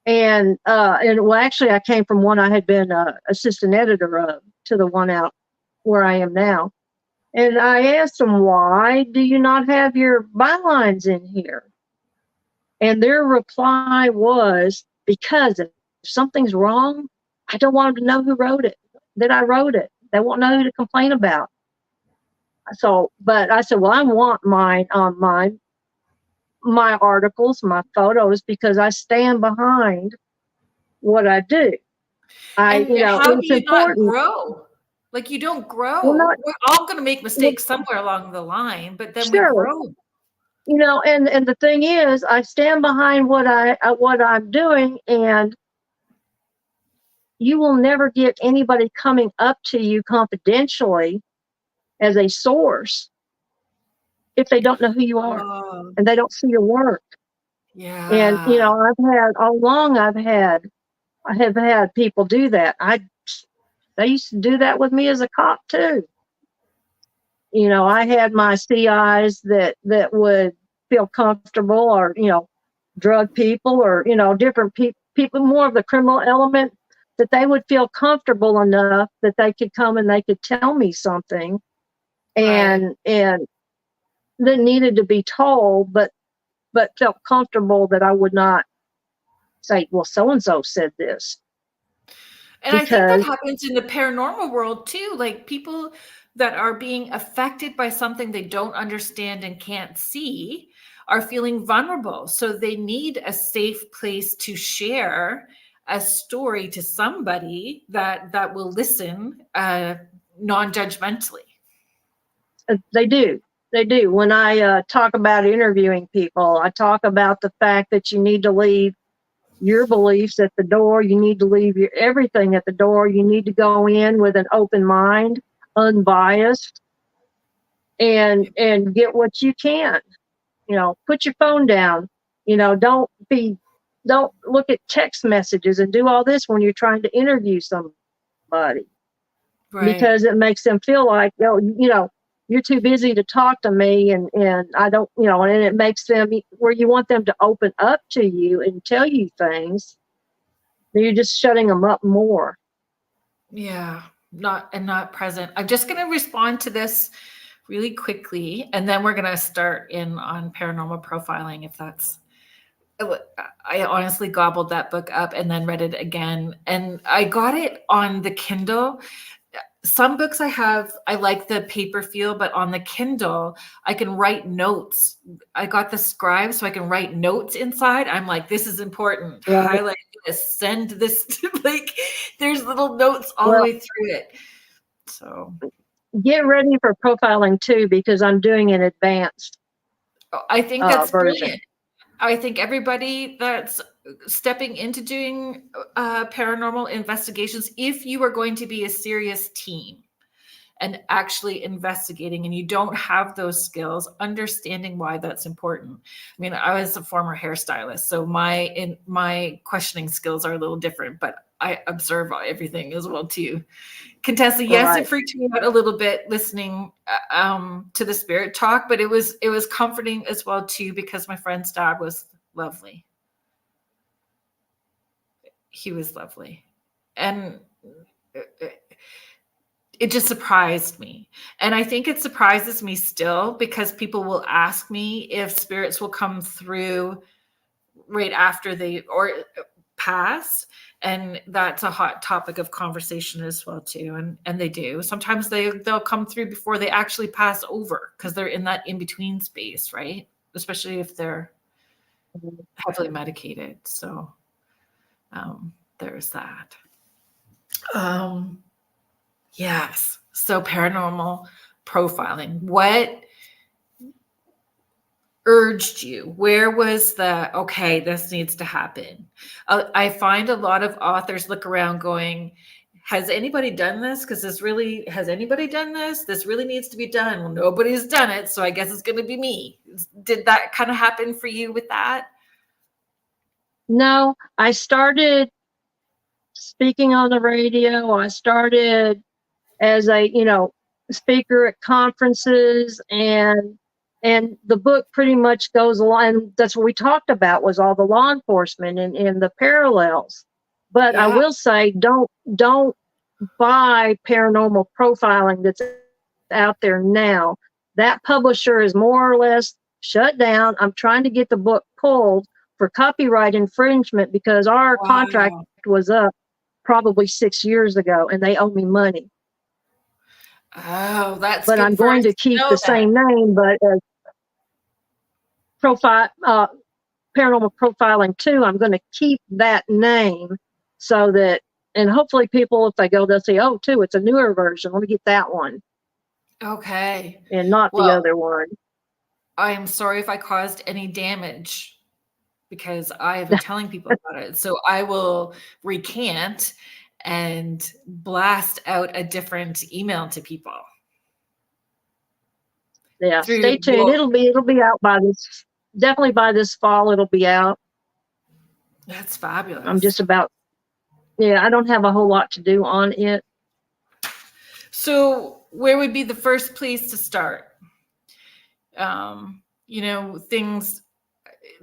And well, actually, I came from one I had been assistant editor of to the one out where I am now. And I asked them, why do you not have your bylines in here? And their reply was, because if something's wrong, I don't want them to know who wrote it, that I wrote it. They won't know who to complain about. So, but I said, well, I want mine on my articles, my photos, because I stand behind what I do. How do you important. not grow? Like, you don't grow. We're all going to make mistakes somewhere along the line, but then we grow. And the thing is, I stand behind what I'm doing, and you will never get anybody coming up to you confidentially as a source if they don't know who you are and they don't see your work. Yeah. And I have had people do that. They used to do that with me as a cop too. I had my CIs that would feel comfortable, or drug people, or different people, more of the criminal element, that they would feel comfortable enough that they could come and they could tell me something, and that needed to be told, but felt comfortable that I would not say, well, so and so said this. And I think that because happens in the paranormal world too. Like people that are being affected by something they don't understand and can't see are feeling vulnerable. So they need a safe place to share a story to somebody that will listen non-judgmentally. they do. They do. When I talk about interviewing people, I talk about the fact that you need to leave your beliefs at the door. You need to leave your everything at the door. You need to go in with an open mind, unbiased, and get what you can. Put your phone down. Don't look at text messages and do all this when you're trying to interview somebody, Right. because it makes them feel like, you're too busy to talk to me, and I don't, and it makes them, where you want them to open up to you and tell you things, you're just shutting them up more. Yeah. Not present. I'm just going to respond to this really quickly, and then we're going to start in on paranormal profiling, if that's. I honestly gobbled that book up and then read it again, and I got it on the Kindle. Some books I like the paper feel, but on the Kindle, I can write notes. I got the Scribe, so I can write notes inside. I'm like, this is important. Right. Highlight this, send this to, like, there's little notes all the Well, way through it. So get ready for profiling too, because I'm doing an advanced I think that's version. brilliant. I think everybody that's stepping into doing paranormal investigations, if you are going to be a serious team and actually investigating and you don't have those skills, understanding why that's important. I mean, I was a former hairstylist, so my questioning skills are a little different, but I observe everything as well too. Contessa, yes, Right. it freaked me out a little bit listening to the spirit talk, but it was comforting as well too, because my friend's dad was lovely. He was lovely, and it just surprised me. And I think it surprises me still, because people will ask me if spirits will come through right after they or pass, and that's a hot topic of conversation as well too, and they do. Sometimes they'll come through before they actually pass over, because they're in that in-between space, right? Especially if they're heavily medicated. So there's that. Yes. So paranormal profiling, what urged you? Where was the, okay, this needs to happen? I find a lot of authors look around going, has anybody done this? Because has anybody done this? This really needs to be done. Well, nobody's done it, so I guess it's going to be me. Did that kind of happen for you with that? No, I started speaking on the radio. I started as a, speaker at conferences, and the book pretty much goes along. And that's what we talked about, was all the law enforcement and the parallels. But I will say, don't buy Paranormal Profiling that's out there now. That publisher is more or less shut down. I'm trying to get the book pulled for copyright infringement, because our contract was up probably 6 years ago, and they owe me money. Oh, that's but good. I'm going to keep the same name, but as Paranormal Profiling 2, I'm going to keep that name, so that, and hopefully people, if they go, they'll say, oh, 2, it's a newer version. Let me get that one. Okay. And not the other one. I am sorry if I caused any damage, because I have been telling people about it. So I will recant and blast out a different email to people. Yeah, stay tuned. It'll be out definitely by this fall. It'll be out. That's fabulous. I'm just about, I don't have a whole lot to do on it. So where would be the first place to start? Things,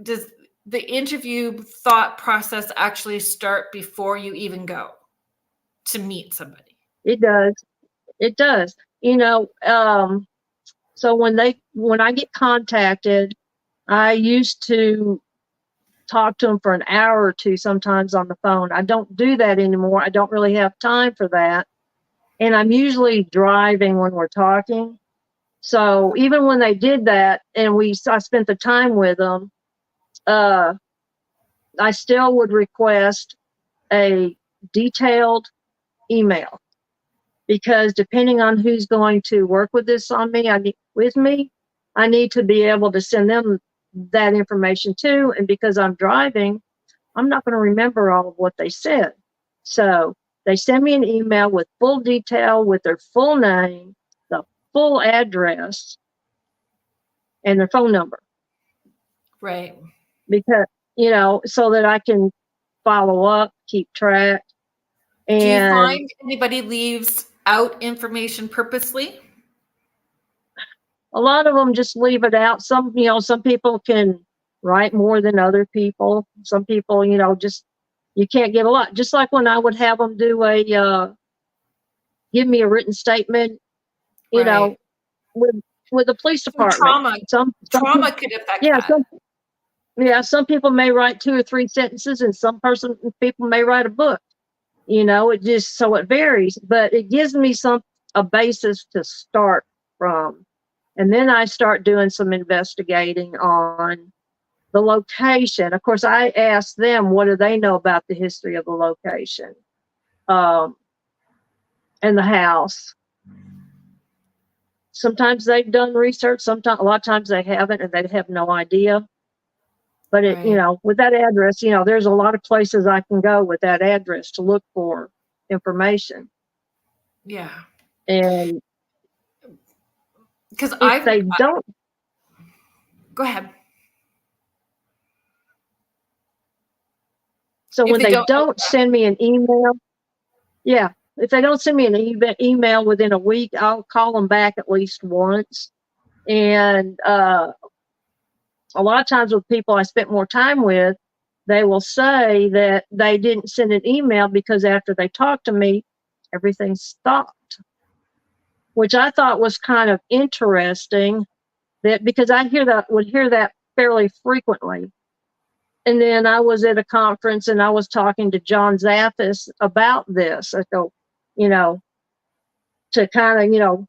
does the interview thought process actually start before you even go to meet somebody? It does. So when I get contacted, I used to talk to them for an hour or two sometimes on the phone. I don't do that anymore. I don't really have time for that. And I'm usually driving when we're talking. So even when they did that and I spent the time with them, I still would request a detailed email, because depending on who's going to work with this on me, I need to be able to send them that information too. And because I'm driving, I'm not going to remember all of what they said. So they send me an email with full detail, with their full name, the full address, and their phone number. Right. Because, so that I can follow up, keep track. And do you find anybody leaves out information purposely? A lot of them just leave it out. Some people can write more than other people. Some people, just, you can't get a lot. Just like when I would have them do give me a written statement, Right. with the police department. Trauma could affect that. Some people may write 2 or 3 sentences, and people may write a book. It varies, but it gives me a basis to start from. And then I start doing some investigating on the location. Of course, I ask them, what do they know about the history of the location, and the house. Sometimes they've done research. A lot of times they haven't, and they have no idea. But with that address, there's a lot of places I can go with that address to look for information. Yeah. And because they don't. Go ahead. So when they don't send me an email, if they don't send me an email within a week, I'll call them back at least once. And a lot of times with people I spent more time with, they will say that they didn't send an email because after they talked to me, everything stopped, which I thought was kind of interesting, because I would hear that fairly frequently. And then I was at a conference and I was talking to John Zaffis about this. I go, to kind of,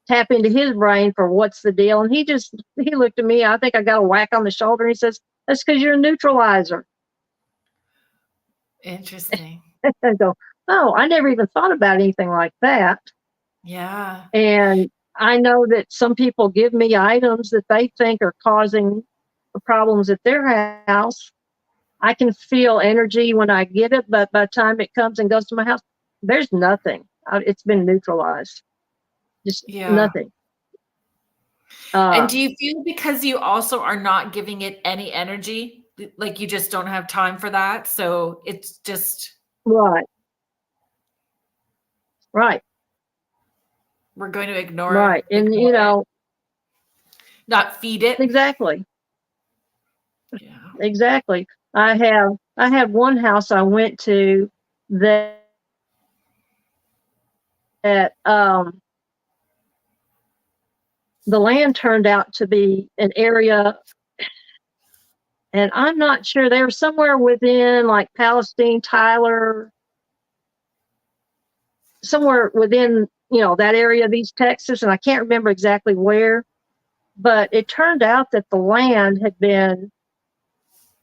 tap into his brain for what's the deal. And he looked at me, I think I got a whack on the shoulder, and he says, that's because you're a neutralizer. Interesting. I go, oh, I never even thought about anything like that. Yeah. And I know that some people give me items that they think are causing problems at their house. I can feel energy when I get it, but by the time it comes and goes to my house, there's nothing. It's been neutralized. Just nothing. And do you feel because you also are not giving it any energy, like you just don't have time for that? So it's just right. We're going to ignore it. Right. And not feed it. Exactly. Yeah. Exactly. I had one house I went to that the land turned out to be an area, and I'm not sure, they were somewhere within like Palestine, Tyler, somewhere within, that area of East Texas, and I can't remember exactly where, but it turned out that the land had been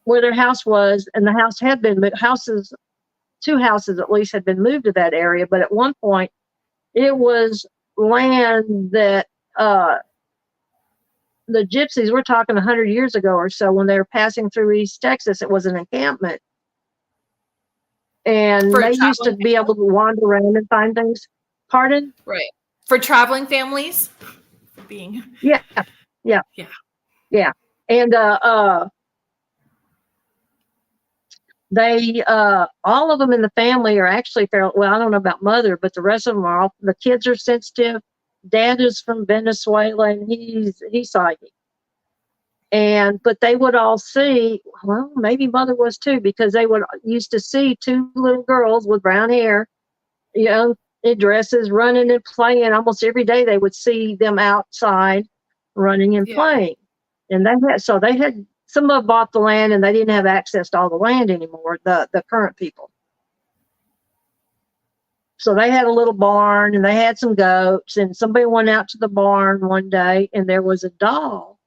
where their house was, and the house had been 2 houses at least had been moved to that area, but at one point it was land that the gypsies, we're talking 100 years ago or so, when they were passing through East Texas, it was an encampment. And they used to be able to wander around and find things. Pardon? Right. For traveling families? Yeah. And they all of them in the family are actually fairly well. I don't know about mother, but the rest of them are. The kids are sensitive. Dad is from Venezuela, and he's psychic. But they would all see. Well, maybe mother was too, because they used to see 2 little girls with brown hair, in dresses, running and playing. Almost every day they would see them outside running and playing. And they had some of them bought the land and they didn't have access to all the land anymore, the current people. So they had a little barn and they had some goats, and somebody went out to the barn one day and there was a doll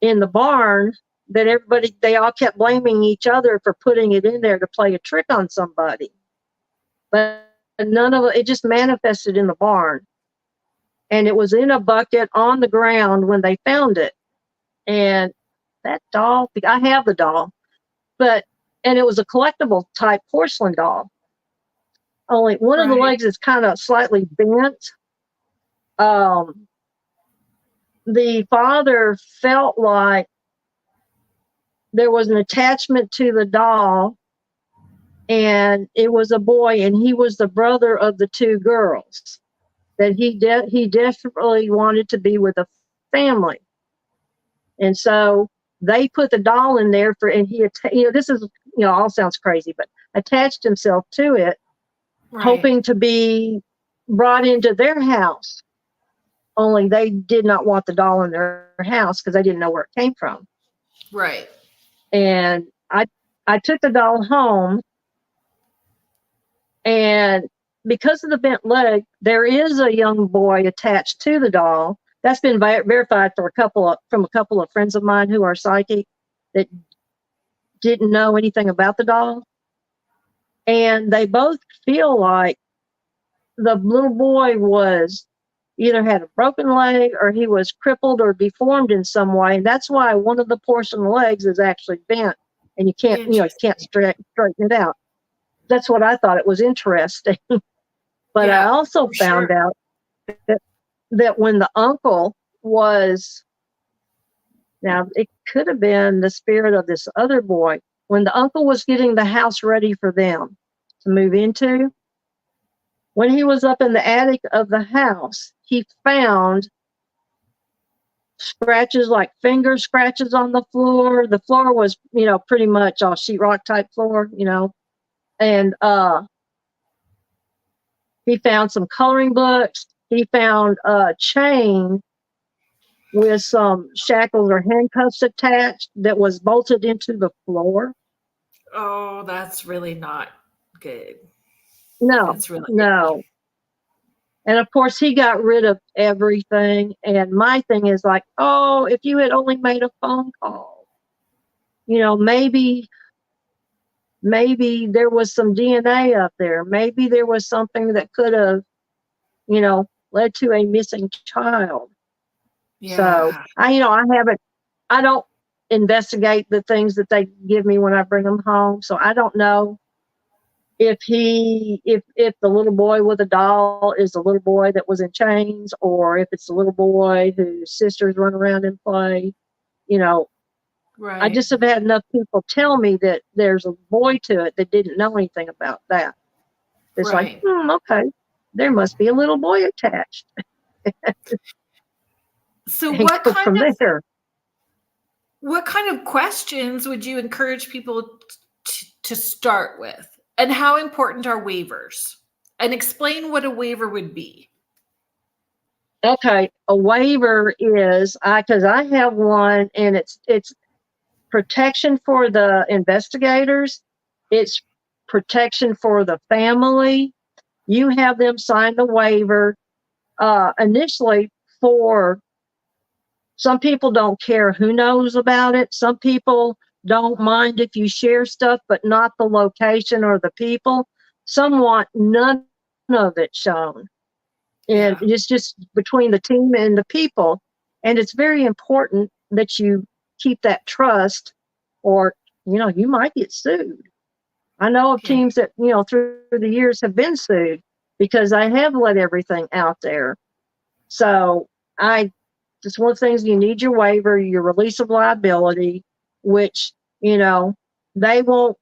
in the barn that they all kept blaming each other for putting it in there to play a trick on somebody. But none of it just manifested in the barn. And it was in a bucket on the ground when they found it. And that doll, I have the doll, and it was a collectible type porcelain doll. Only one of the legs is kind of slightly bent. The father felt like there was an attachment to the doll, and it was a boy, and he was the brother of the two girls. That he desperately wanted to be with a family, and so they put the doll in there and he, this is, all sounds crazy, but attached himself to it, hoping to be brought into their house. Only they did not want the doll in their house because they didn't know where it came from. Right. And I took the doll home, and because of the bent leg, there is a young boy attached to the doll. That's been verified from a couple of friends of mine who are psychic that didn't know anything about the doll. And they both feel like the little boy was either had a broken leg or he was crippled or deformed in some way. And that's why one of the porcelain legs is actually bent, and you can't straighten it out. That's what I thought. It was interesting. But I also found out that when the uncle was, now it could have been the spirit of this other boy, when the uncle was getting the house ready for them to move into, when he was up in the attic of the house, he found scratches, like finger scratches on the floor. The floor was, pretty much all sheetrock type floor, and he found some coloring books. He found a chain with some shackles or handcuffs attached that was bolted into the floor. Oh, that's really not good. No, that's really no. And of course, he got rid of everything. And my thing is like, oh, if you had only made a phone call, maybe there was some DNA up there. Maybe there was something that could have, led to a missing child. Yeah. So I don't investigate the things that they give me when I bring them home. So I don't know if the little boy with a doll is the little boy that was in chains, or if it's the little boy whose sisters run around and play. Right. I just have had enough people tell me that there's a boy to it that didn't know anything about that. It's like, okay, there must be a little boy attached. So what kind of questions would you encourage people to start with? And how important are waivers? And explain what a waiver would be. Okay, a waiver is, because I have one, and it's protection for the investigators. It's protection for the family. You have them sign the waiver. Initially, for some people don't care who knows about it. Some people don't mind if you share stuff, but not the location or the people. Some want none of it shown. And it's just between the team and the people. And it's very important that you keep that trust, or, you might get sued. I know of teams that, through the years have been sued because I have let everything out there. So just one of the things, you need your waiver, your release of liability, which, they won't,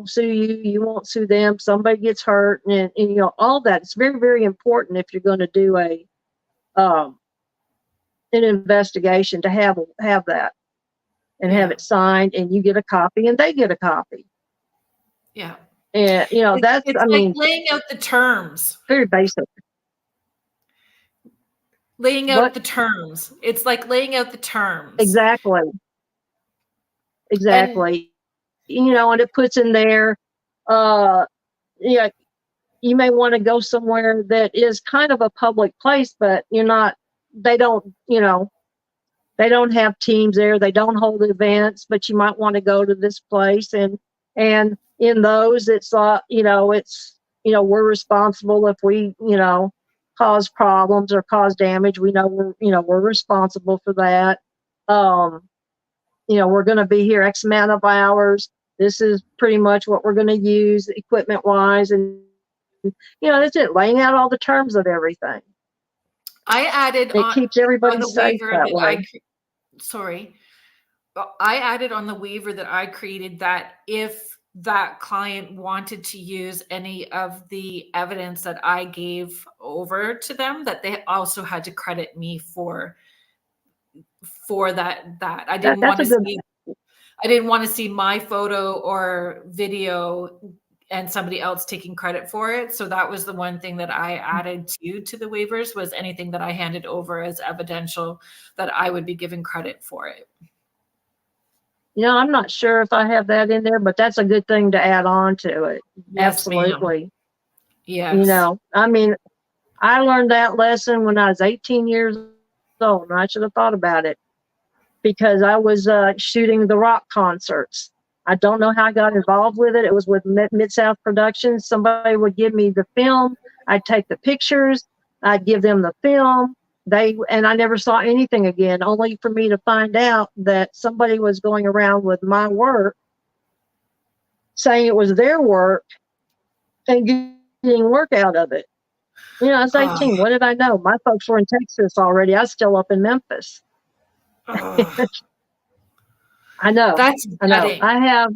sue you. You won't sue them. Somebody gets hurt, and all that. It's very, very important if you're going to do an investigation to have that and have it signed, and you get a copy and they get a copy. Yeah. And, it's like laying out the terms. Very basic. laying out What the terms. It's like laying out the terms. exactly? And Exactly. And it puts in there, uh, yeah, you may want to go somewhere that is kind of a public place, but you're not, they don't, they don't have teams there. They don't hold events, but you might want to go to this place. And in those, it's, we're responsible if we, cause problems or cause damage. We know we're responsible for that. Um, we're going to be here X amount of hours. This is pretty much what we're going to use equipment wise. And, that's it, laying out all the terms of everything. I added It keeps everybody on the safe waiver that that way. I added on the waiver that I created that if that client wanted to use any of the evidence that I gave over to them, that they also had to credit me for that. I didn't That's want a to good. see I didn't want to see my photo or video and somebody else taking credit for it. So that was the one thing that I added to the waivers, was anything that I handed over as evidential that I would be given credit for it. I'm not sure if I have that in there, but that's a good thing to add on to it. Yes, ma'am. Absolutely. Yes. I mean, I learned that lesson when I was 18 years old, and I should have thought about it because I was shooting the rock concerts. I don't know how I got involved with it. It was with Mid-South Productions. Somebody would give me the film. I'd take the pictures. I'd give them the film. And I never saw anything again, only for me to find out that somebody was going around with my work, saying it was their work and getting work out of it. I was 18. What did I know? My folks were in Texas already. I was still up in Memphis. I know. That's I know. gutting. I have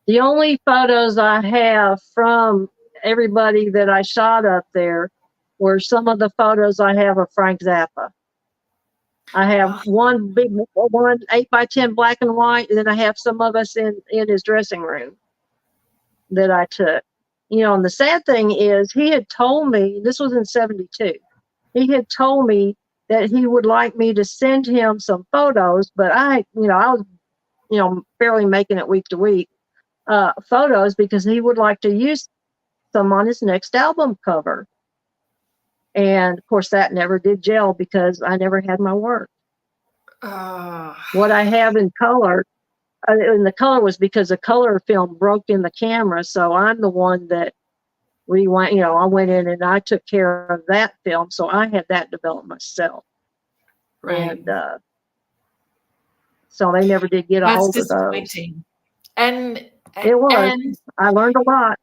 the only photos I have from everybody that I shot up there were some of the photos I have of Frank Zappa. I have one 8x10 black and white, and then I have some of us in his dressing room that I took. And the sad thing is, he had told me, this was in 72, he had told me that he would like me to send him some photos, but I was, barely making it week to week photos, because he would like to use some on his next album cover. And of course, that never did gel because I never had my work. What I have in color, and the color was because the color film broke in the camera. So I'm the one that I went in and I took care of that film. So I had that developed myself. Right. And so they never did get a hold of those. Disappointing. And it was. And I learned a lot.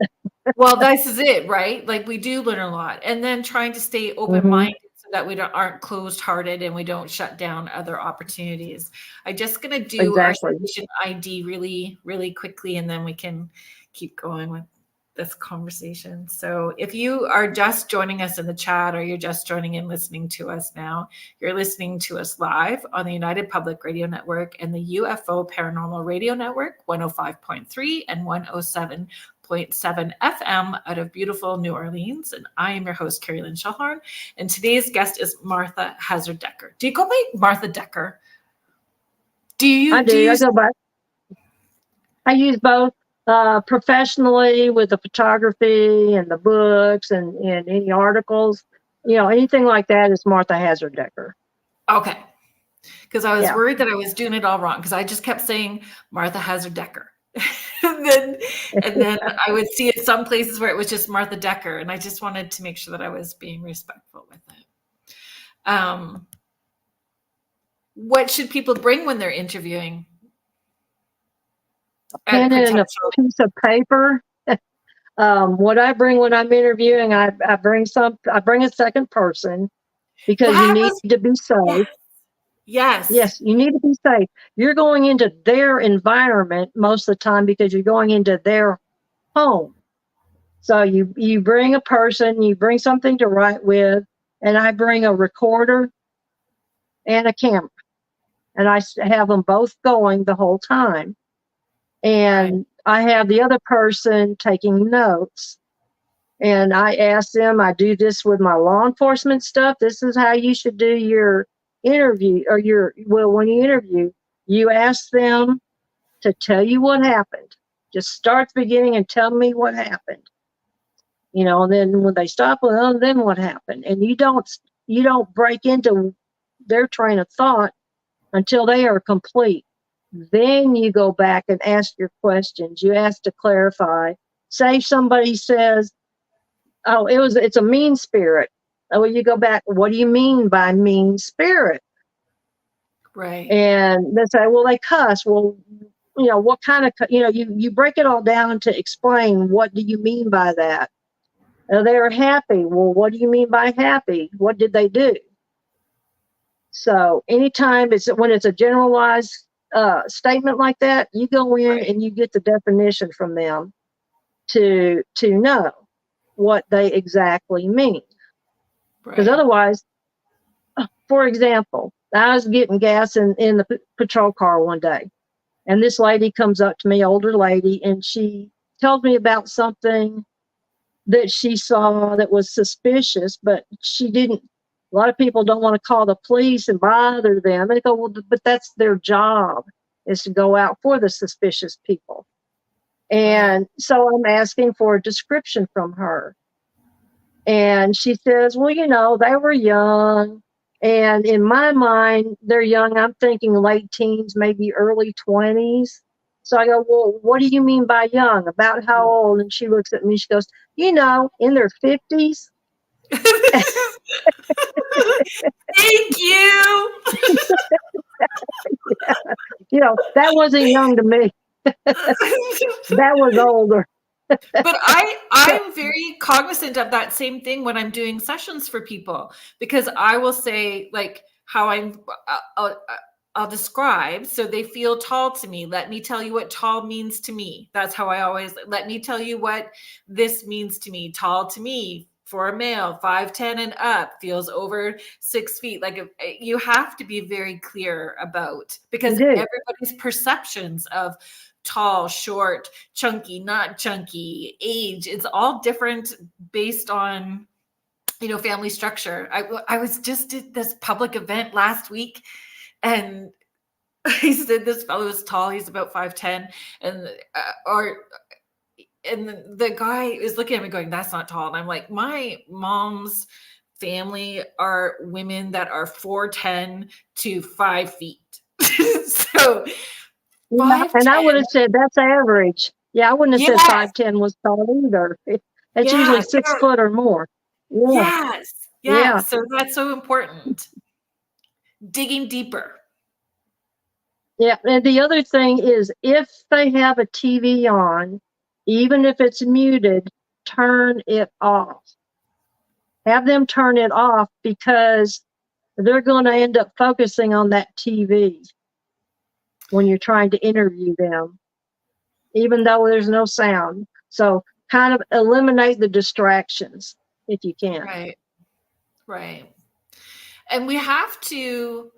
well, this is it, right? Like, we do learn a lot. And then trying to stay open-minded so that we aren't closed-hearted and we don't shut down other opportunities. I'm just going to do our station ID really, really quickly, and then we can keep going with this conversation. So if you are just joining us in the chat, or you're just joining in listening to us now, you're listening to us live on the United Public Radio Network and the UFO Paranormal Radio Network, 105.3 and 107.7 FM out of beautiful New Orleans. And I am your host, Kerrilynn Shahorn. And today's guest is Martha Hazzard Decker. Do you go by Martha Decker? I go by. I use both. Professionally, with the photography and the books and any articles, anything like that is Martha Hazzard Decker. Okay. Because I was worried that I was doing it all wrong, because I just kept saying Martha Hazzard Decker. and then I would see it some places where it was just Martha Decker, and I just wanted to make sure that I was being respectful with it. What should people bring when they're interviewing? Pen and a piece of paper. What I bring when I'm interviewing, I bring a second person, because you need to be safe. Yes, you need to be safe. You're going into their environment most of the time because you're going into their home. So you bring a person, you bring something to write with, and I bring a recorder and a camera, and I have them both going the whole time. And I have the other person taking notes. And I asked them, I do this with my law enforcement stuff. This is how you should do your interview, or when you interview, you ask them to tell you what happened. Just start the beginning and tell me what happened. And then when they stop, well, then what happened? And you don't break into their train of thought until they are complete. Then you go back and ask your questions. You ask to clarify. Say somebody says, "Oh, it's a mean spirit." Oh, well, you go back. What do you mean by mean spirit? Right. And they say, "Well, they cuss." Well, what kind of, you break it all down to explain, what do you mean by that? They were happy. Well, what do you mean by happy? What did they do? So anytime when it's a generalized statement like that, you go in and you get the definition from them to know what they exactly mean. Because otherwise, for example, I was getting gas in the patrol car one day, and this lady comes up to me, older lady, and she tells me about something that she saw that was suspicious, but she didn't. A lot of people don't want to call the police and bother them. And they go, well, but that's their job, is to go out for the suspicious people. And so I'm asking for a description from her. And she says, well, they were young. And in my mind, they're young. I'm thinking late teens, maybe early 20s. So I go, well, what do you mean by young? About how old? And she looks at me, she goes, in their 50s. Thank you. That wasn't young to me. That was older. But I'm very cognizant of that same thing when I'm doing sessions for people, because I will say, like, how I'll describe so they feel tall to me. Let me tell you what tall means to me. That's how I always, let me tell you what this means to me. Tall to me, for a male, 5'10" and up, feels over 6 feet. Like, you have to be very clear about, because everybody's perceptions of tall, short, chunky, not chunky, age, it's all different based on, family structure. I was just at this public event last week, and he said this fellow is tall, he's about 5'10", and the guy is looking at me going, that's not tall. And I'm like, my mom's family are women that are 4'10" to 5 feet. So 5'10", and I would have said that's average. Yeah, I wouldn't have said 5'10" was tall either. It's usually 6 foot or more. Yeah. Yes. So that's so important. Digging deeper. Yeah, and the other thing is, if they have a TV on, even if it's muted, turn it off. Have them turn it off, because they're going to end up focusing on that TV when you're trying to interview them, even though there's no sound. So kind of eliminate the distractions if you can. Right. And we have to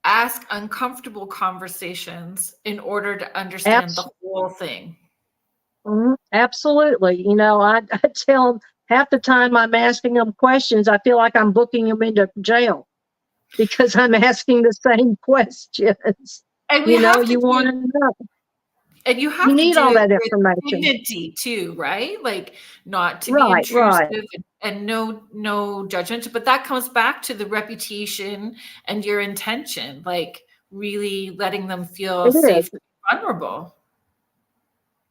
ask uncomfortable conversations in order to understand the whole thing. Absolutely. I tell them, half the time I'm asking them questions, I feel like I'm booking them into jail, because I'm asking the same questions. And you want to know. And you have you to need do all it that with information dignity too, right? Like, not to be intrusive and no judgment. But that comes back to the reputation and your intention, like really letting them feel safe and vulnerable.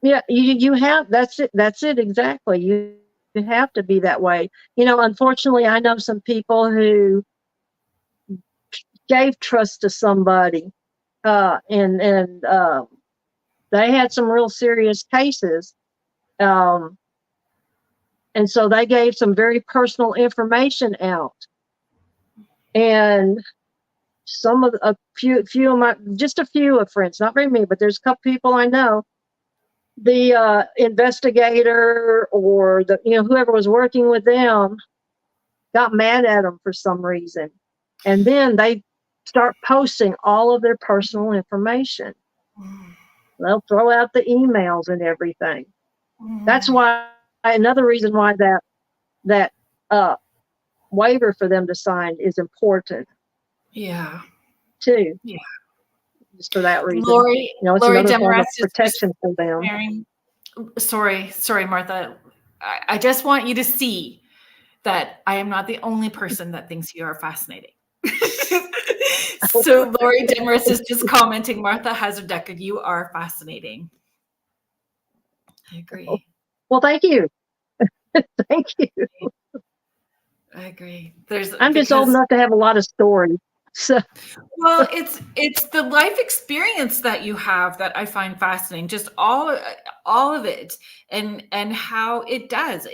Yeah, you have, that's it exactly. You have to be that way. Unfortunately, I know some people who gave trust to somebody, and they had some real serious cases, and so they gave some very personal information out, and a few of my, just a few of friends, not very many, but there's a couple people I know, the investigator or the whoever was working with them got mad at them for some reason, and then they start posting all of their personal information. They'll throw out the emails and everything. That's why another reason why that waiver for them to sign is important Yeah. too. Yeah. Just for that reason. Lori It's another form Demarest of is just protection for them. sharing. Sorry, Martha. I just want you to see that I am not the only person that thinks you are fascinating. So Lori Demarest is just commenting, Martha Hazzard Decker, you are fascinating. I agree. Well, thank you. Thank you. I agree. I'm just old enough to have a lot of stories. So well, it's the life experience that you have that I find fascinating. Just all of it, and how it does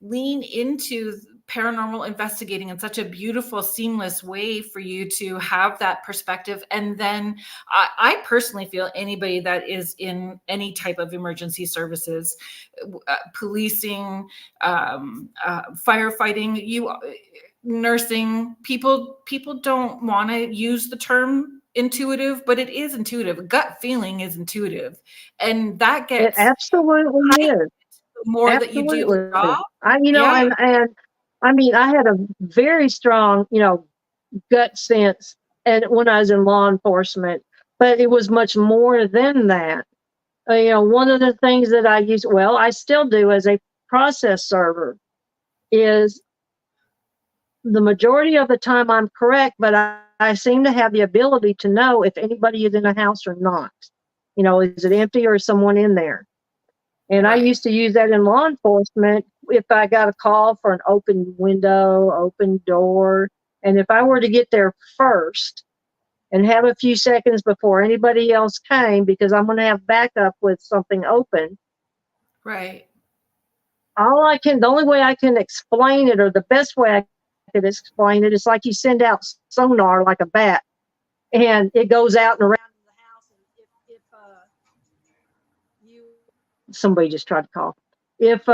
lean into paranormal investigating in such a beautiful, seamless way for you to have that perspective. And then I personally feel anybody that is in any type of emergency services, policing, firefighting, nursing, people don't want to use the term intuitive, but it is intuitive. Gut feeling is intuitive, and that it gets absolutely is. the more that you do the job. And I mean, I had a very strong, gut sense, and when I was in law enforcement, but it was much more than that. One of the things that I use, well, I still do as a process server, is the majority of the time I'm correct, but I seem to have the ability to know if anybody is in a house or not. Is it empty or is someone in there? And I used to use that in law enforcement if I got a call for an open window, open door. And if I were to get there first and have a few seconds before anybody else came, because I'm going to have backup with something open. Right. The only way I can explain it, or the best way I could explain it, is like you send out sonar like a bat, and it goes out and around the house. And if somebody just tried to call. If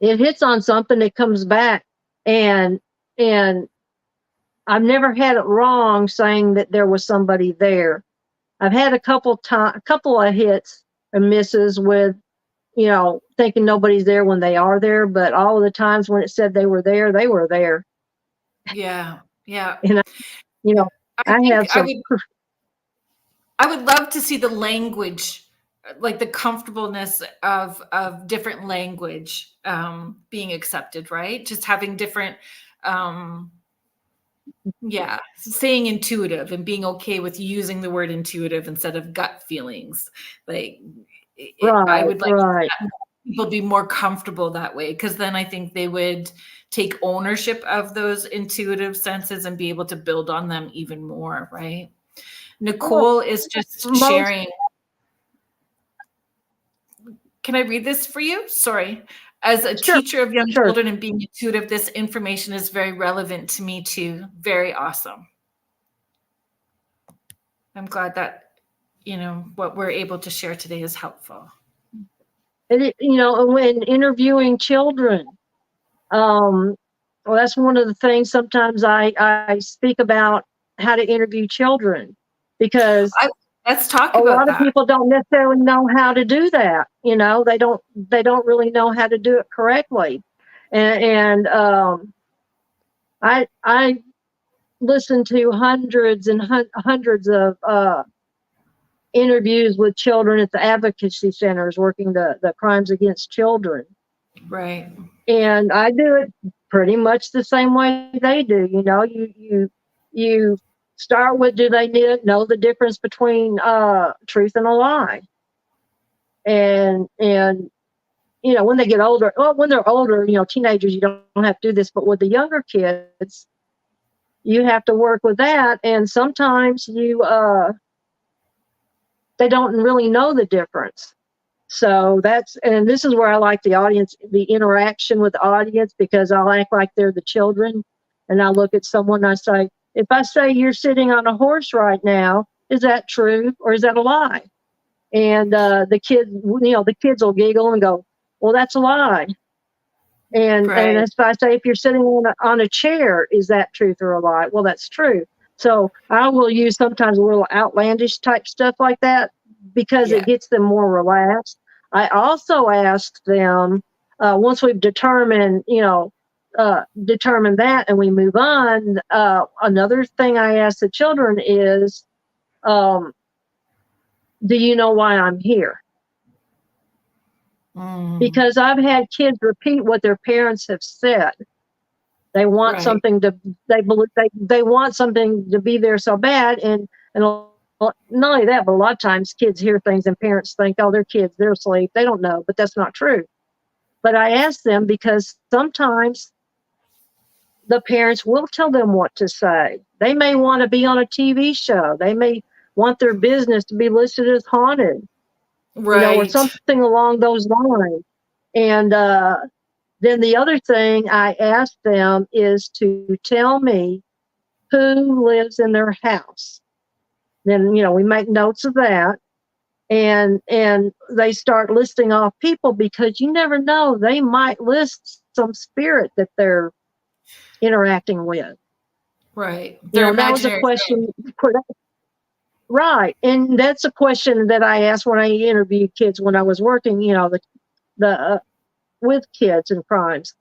it hits on something, it comes back, and I've never had it wrong saying that there was somebody there. I've had a couple of hits and misses with, thinking nobody's there when they are there, but all of the times when it said they were there, they were there. Yeah. Yeah. And I would love to see the language, like the comfortableness of different language being accepted, right? Just having different, saying intuitive and being okay with using the word intuitive instead of gut feelings. Like, I would like people be more comfortable that way, because then I think they would take ownership of those intuitive senses and be able to build on them even more, right? Nicole is just sharing. Can I read this for you? Sorry. As a teacher of young children and being intuitive, this information is very relevant to me too. Very awesome. I'm glad that, what we're able to share today is helpful. When interviewing children, well, that's one of the things sometimes I speak about, how to interview children, because let's talk a about lot of people don't necessarily know how to do that. They don't really know how to do it correctly. And I listened to hundreds and hundreds of interviews with children at the advocacy centers working the crimes against children. Right. And I do it pretty much the same way they do. You start with, do they know the difference between truth and a lie? And when they get older, when they're older, teenagers, you don't have to do this, but with the younger kids, you have to work with that. And sometimes they don't really know the difference. So and this is where I like the interaction with the audience, because I'll act like they're the children, and I look at someone and I say, if I say you're sitting on a horse right now, is that true or is that a lie? And the kids will giggle and go, well, that's a lie. And if I say, if you're sitting on a chair, is that truth or a lie? Well, that's true. So I will use sometimes a little outlandish type stuff like that, because it gets them more relaxed. I also asked them, once we've determined, determine that and we move on, another thing I ask the children is, do you know why I'm here? Because I've had kids repeat what their parents have said. They want something to, they want something to be there so bad. And not only that, but a lot of times kids hear things and parents think, oh, they're kids, they're asleep. They don't know, but that's not true. But I ask them because sometimes the parents will tell them what to say. They may want to be on a TV show. They may want their business to be listed as haunted, or something along those lines. And then the other thing I ask them is to tell me who lives in their house. Then, we make notes of that. And they start listing off people, because you never know, they might list some spirit that they're interacting with. Right. That was a question. Right. And that's a question that I asked when I interviewed kids when I was working, the with kids and crimes,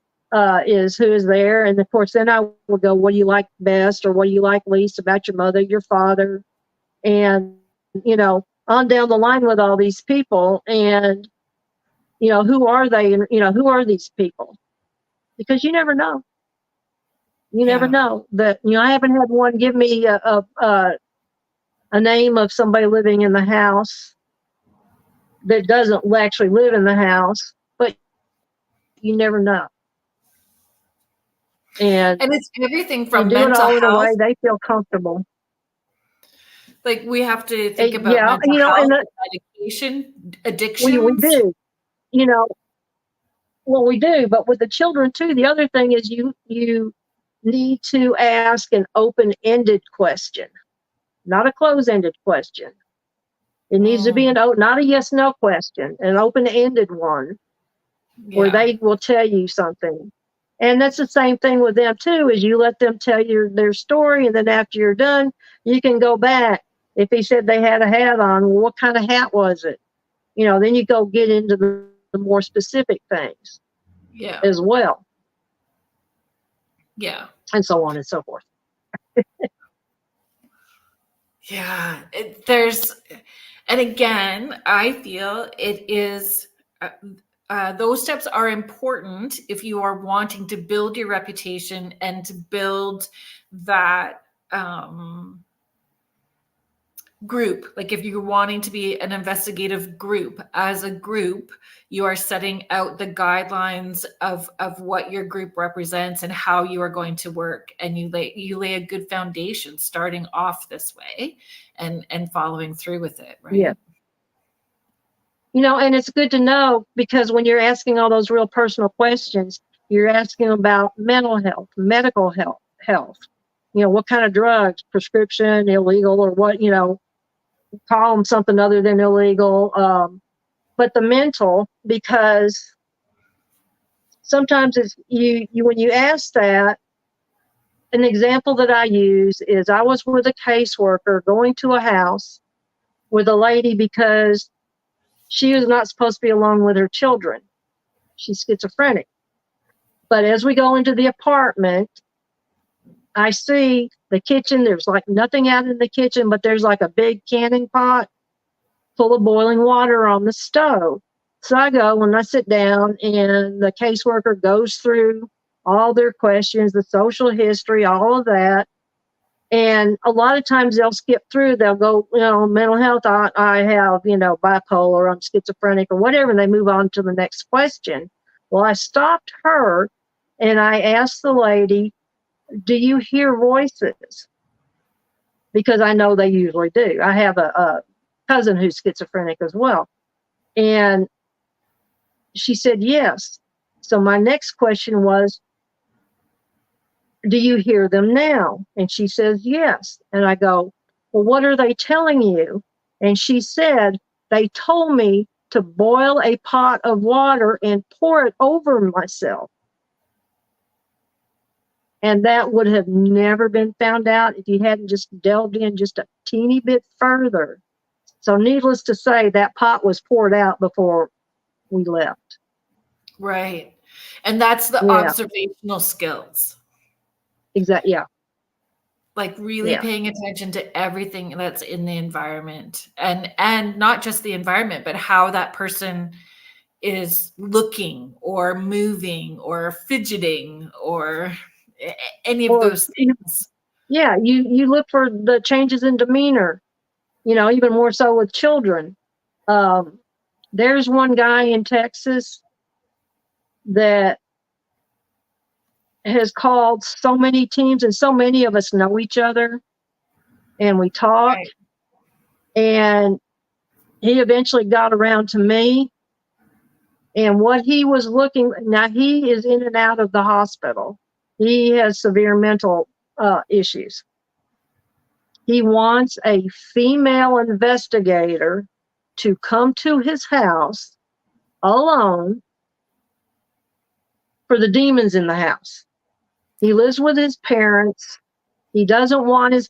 is who is there. And of course, then I would go, what do you like best, or what do you like least about your mother, your father? And, on down the line with all these people. And, who are they? And, who are these people? Because you never know. You never know that, I haven't had one give me a name of somebody living in the house that doesn't actually live in the house, but you never know. And it's everything from do mental it all in health. a way they feel comfortable. Like, we have to think about mental health, and medication, addictions. We do, well, we do, but with the children too, the other thing is you need to ask an open-ended question, not a closed-ended question. It needs to be not a yes/no question, an open-ended one, where they will tell you something. And that's the same thing with them too, is you let them tell you their story, and then after you're done, you can go back. If he said they had a hat on, well, what kind of hat was it? Then you go get into the more specific things as well. Yeah. And so on and so forth. And again, I feel it is, those steps are important if you are wanting to build your reputation and to build that group. Like, if you're wanting to be an investigative group, as a group, you are setting out the guidelines of what your group represents and how you are going to work, and you lay a good foundation starting off this way and following through with it, right? Yeah. And it's good to know, because when you're asking all those real personal questions, you're asking about mental health, medical health, what kind of drugs, prescription, illegal, or what, call them something other than illegal. But the mental, because sometimes it's when you ask that, an example that I use is I was with a caseworker going to a house with a lady because she was not supposed to be alone with her children. She's schizophrenic. But as we go into the apartment, I see the kitchen. There's like nothing out in the kitchen, but there's like a big canning pot full of boiling water on the stove. So I go and I sit down, and the caseworker goes through all their questions, the social history, all of that. And a lot of times they'll skip through. They'll go, mental health, I have, bipolar, I'm schizophrenic, or whatever. And they move on to the next question. Well, I stopped her and I asked the lady, do you hear voices? Because I know they usually do. I have a cousin who's schizophrenic as well. And she said, yes. So my next question was, do you hear them now? And she says, yes. And I go, well, what are they telling you? And she said, they told me to boil a pot of water and pour it over myself. And that would have never been found out if you hadn't just delved in just a teeny bit further. So needless to say, that pot was poured out before we left. Right. And that's the Yeah, observational skills. exactly. Yeah, Like really yeah. paying attention to everything that's in the environment, and not just the environment, but how that person is looking or moving or fidgeting or any of Or those things. yeah, you look for the changes in demeanor. Even more so with children. Um, there's one guy in Texas that has called so many teams, and so many of us know each other, and we talk. Right. And he eventually got around to me. And what he was looking, now he is in and out of the hospital. He has severe mental issues. He wants a female investigator to come to his house alone for the demons in the house. He lives with his parents. He doesn't want his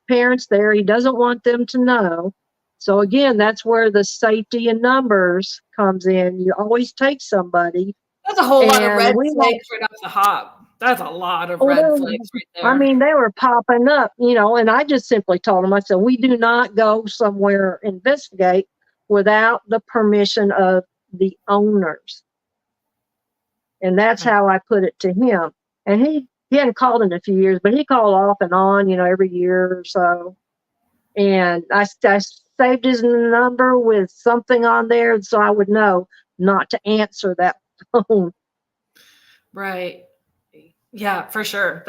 parents there. He doesn't want them to know. So again, that's where the safety in numbers comes in. You always take somebody. That's a whole lot of And red we flags right off the hop. That's a lot of Oh, red flags right I there. mean, they were popping up, and I just simply told them, I said, we do not go somewhere investigate without the permission of the owners. And that's how I put it to him. And he hadn't called in a few years, but he called off and on, every year or so. And I saved his number with something on there so I would know not to answer that phone. Right. Yeah, for sure.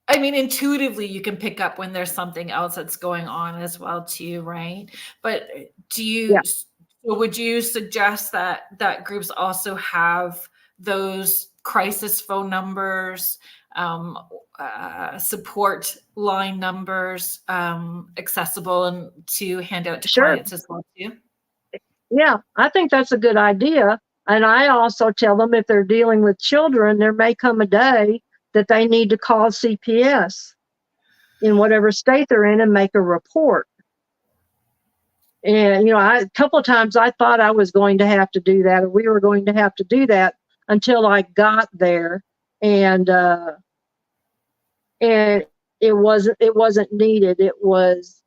I mean, intuitively, you can pick up when there's something else that's going on as well, too, right? But Yeah. would you suggest that groups also have those crisis phone numbers, support line numbers, accessible and to hand out to Sure. clients as well, too? Yeah, I think that's a good idea. And I also tell them if they're dealing with children, there may come a day that they need to call CPS in whatever state they're in and make a report. And, a couple of times I thought I was going to have to do that, or we were going to have to do that until I got there. And it wasn't needed. It was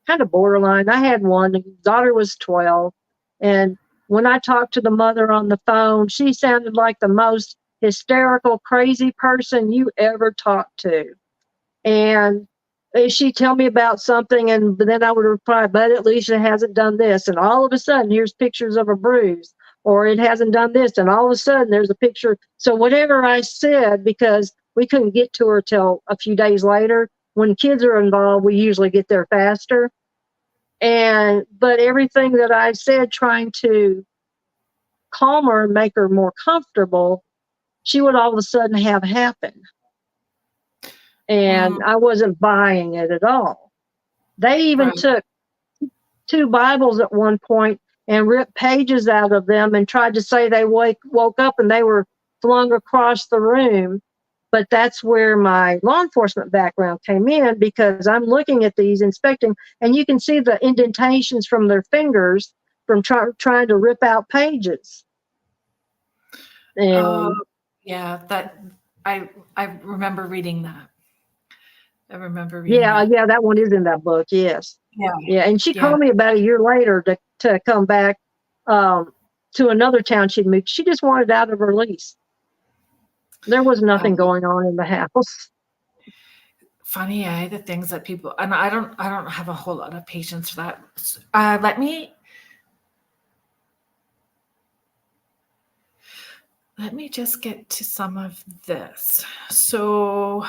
kind of borderline. I had one, the daughter was 12. And when I talked to the mother on the phone, she sounded like the most hysterical, crazy person you ever talked to. And she'd tell me about something, and then I would reply, but at least it hasn't done this. And all of a sudden, here's pictures of a bruise, or it hasn't done this. And all of a sudden, there's a picture. So whatever I said, because we couldn't get to her till a few days later, when kids are involved, we usually get there faster. But everything that I said, trying to calm her and make her more comfortable, she would all of a sudden have happen. And I wasn't buying it at all. They even took 2 Bibles at one point and ripped pages out of them and tried to say they woke up and they were flung across the room. But that's where my law enforcement background came in, because I'm looking at these, inspecting, and you can see the indentations from their fingers from trying to rip out pages. And yeah, that I remember reading that. I remember reading yeah, that one is in that book. Yes. Yeah. And she called me about a year later to come back to another town she'd moved. She just wanted out of her lease. There was nothing going on in the house. Funny, the things that people, and I don't have a whole lot of patience for that. Let me just get to some of this. So,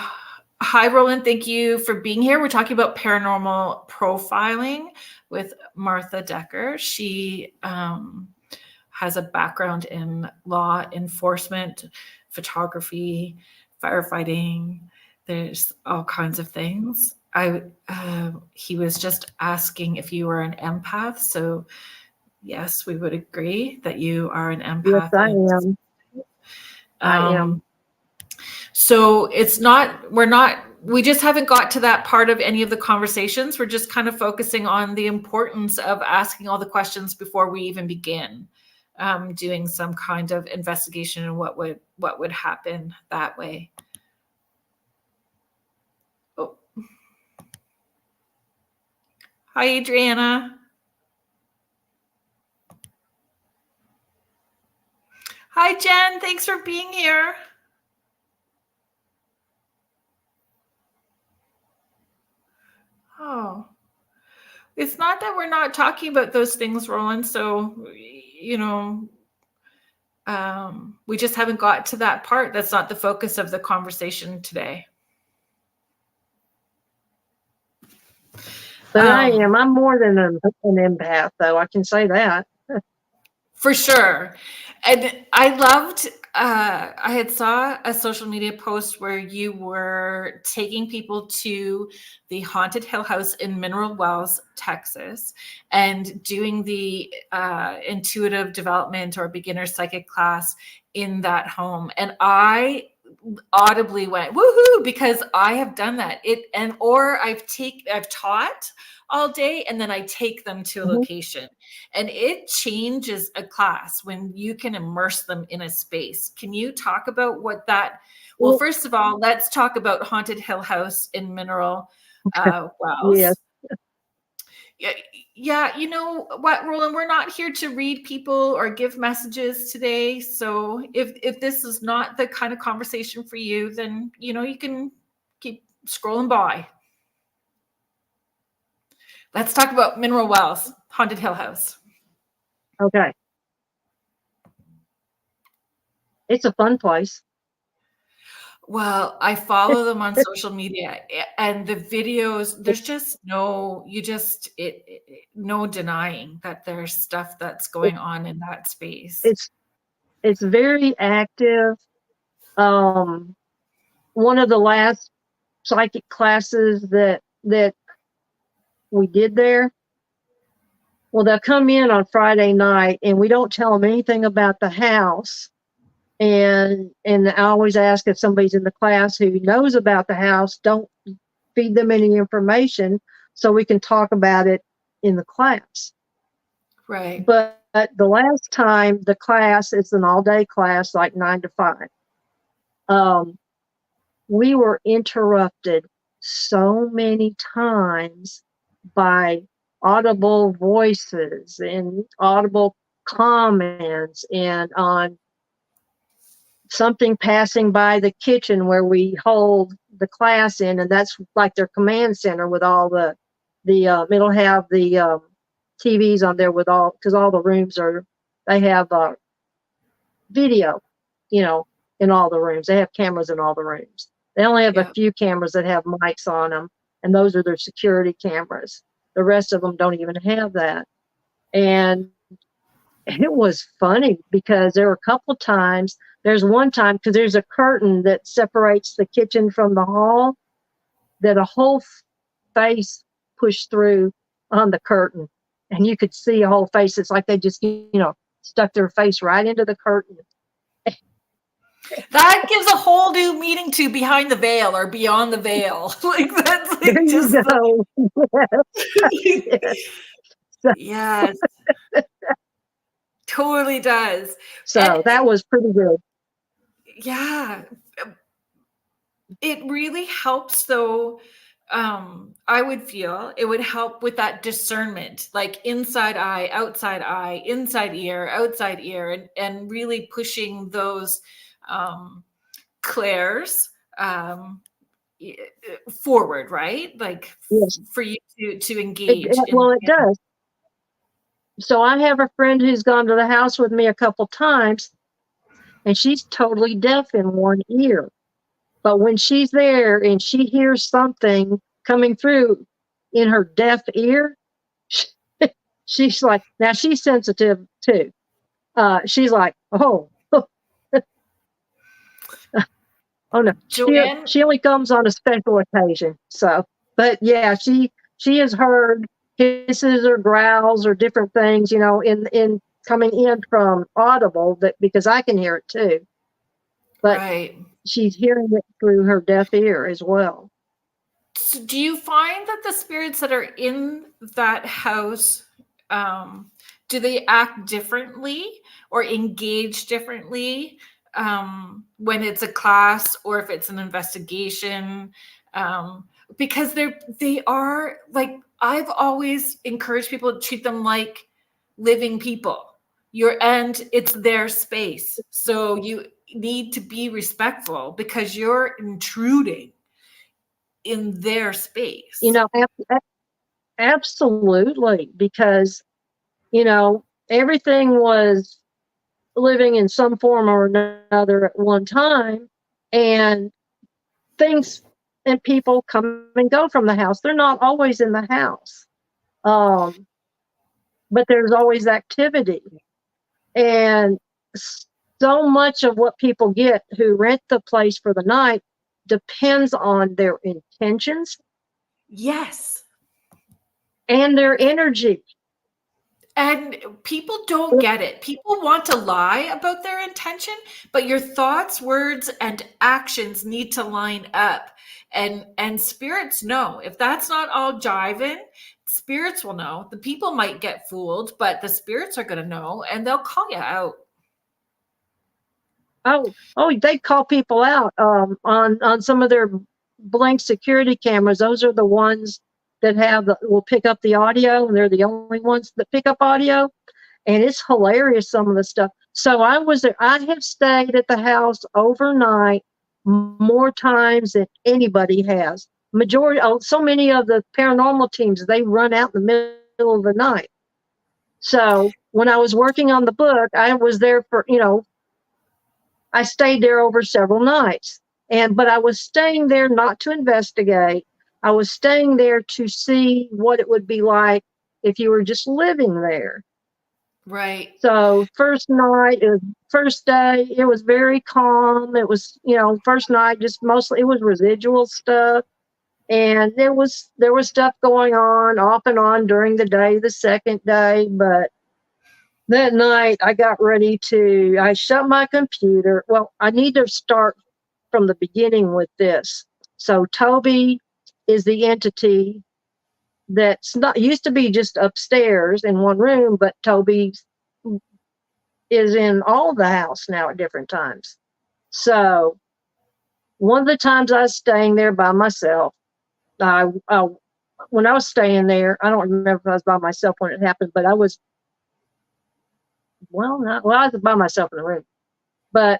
hi, Roland. Thank you for being here. We're talking about paranormal profiling with Martha Decker. She has a background in law enforcement, photography, firefighting. There's all kinds of things. He was just asking if you were an empath. So yes, we would agree that you are an empath. Yes, I am. I am. So we're not we just haven't got to that part of any of the conversations. We're just kind of focusing on the importance of asking all the questions before we even begin doing some kind of investigation and what would happen that way. Oh. Hi, Adriana. Hi, Jen. Thanks for being here. Oh, it's not that we're not talking about those things, Roland. So, you know, we just haven't got to that part. That's not the focus of the conversation today. But I am. I'm more than an empath, though. I can say that. For sure. And I loved, I had saw a social media post where you were taking people to the Haunted Hill House in Mineral Wells, Texas, and doing the intuitive development or beginner psychic class in that home. And I audibly went woohoo, because I have done that. I've taught all day, and then I take them to a location, and it changes a class when you can immerse them in a space. Can you talk about what that? Well, first of all, let's talk about Haunted Hill House in Mineral Wells. Yes. Yeah, you know what, Roland, we're not here to read people or give messages today. So if this is not the kind of conversation for you, then, you know, you can keep scrolling by. Let's talk about Mineral Wells, Haunted Hill House. Okay. It's a fun place. Well, I follow them on social media, and the videos, there's just no denying that there's stuff that's going on in that space. It's very active. One of the last psychic classes that we did there, well, they'll come in on Friday night, and we don't tell them anything about the house. And I always ask if somebody's in the class who knows about the house, don't feed them any information so we can talk about it in the class. Right. But the last time the class, it's an all-day class, like 9 to 5. We were interrupted so many times by audible voices and audible comments, and on something passing by the kitchen where we hold the class in, and that's like their command center with all the it'll have the TVs on there with all, because all the rooms they have video, you know, in all the rooms. They have cameras in all the rooms. They only have a few cameras that have mics on them, and those are their security cameras. The rest of them don't even have that. And it was funny because there were a couple times. There's one time, because there's a curtain that separates the kitchen from the hall, that a whole face pushed through on the curtain, and you could see a whole face. It's like they just, you know, stuck their face right into the curtain. That gives a whole new meaning to behind the veil or beyond the veil. Like that's like There just you go. Yes. So, yes. Totally does. So that was pretty good. Yeah. It really helps though. I would feel it would help with that discernment, like inside eye, inside ear, and really pushing those clairs forward, right? Like for you to engage. It does. So I have a friend who's gone to the house with me a couple times, and she's totally deaf in one ear. But when she's there and she hears something coming through in her deaf ear, she's like, now she's sensitive too. She's like, oh, oh no. Joanne? She only comes on a special occasion. So, but yeah, she has heard hisses or growls or different things, you know, in coming in from audible, that because I can hear it too. But she's hearing it through her deaf ear as well. So do you find that the spirits that are in that house, do they act differently or engage differently when it's a class or if it's an investigation? Because they are like, I've always encouraged people to treat them like living people. And it's their space, so you need to be respectful because you're intruding in their space. You know, absolutely, because, everything was living in some form or another at one time, and things and people come and go from the house. They're not always in the house. But there's always activity. And so much of what people get who rent the place for the night depends on their intentions. Yes. And their energy. And people don't get it. People want to lie about their intention, but your thoughts, words, and actions need to line up. And spirits know. If that's not all jiving, spirits will know. The people might get fooled, but the spirits are going to know, and they'll call you out. Oh, they call people out on some of their blank security cameras. Those are the ones that will pick up the audio, and they're the only ones that pick up audio. And it's hilarious, some of the stuff. So I was there. I have stayed at the house overnight more times than anybody has. So many of the paranormal teams, they run out in the middle of the night. So when I was working on the book, I was there for, I stayed there over several nights. But I was staying there not to investigate. I was staying there to see what it would be like if you were just living there. Right. So first day, it was very calm. It was, first night, just mostly it was residual stuff. And there was stuff going on off and on during the day, the second day. But that night I shut my computer. Well, I need to start from the beginning with this. So Toby is the entity that's not used to be just upstairs in one room, but Toby is in all the house now at different times. So one of the times I was staying there by myself, when I was staying there, I don't remember if I was by myself when it happened, but I was, I was by myself in the room. But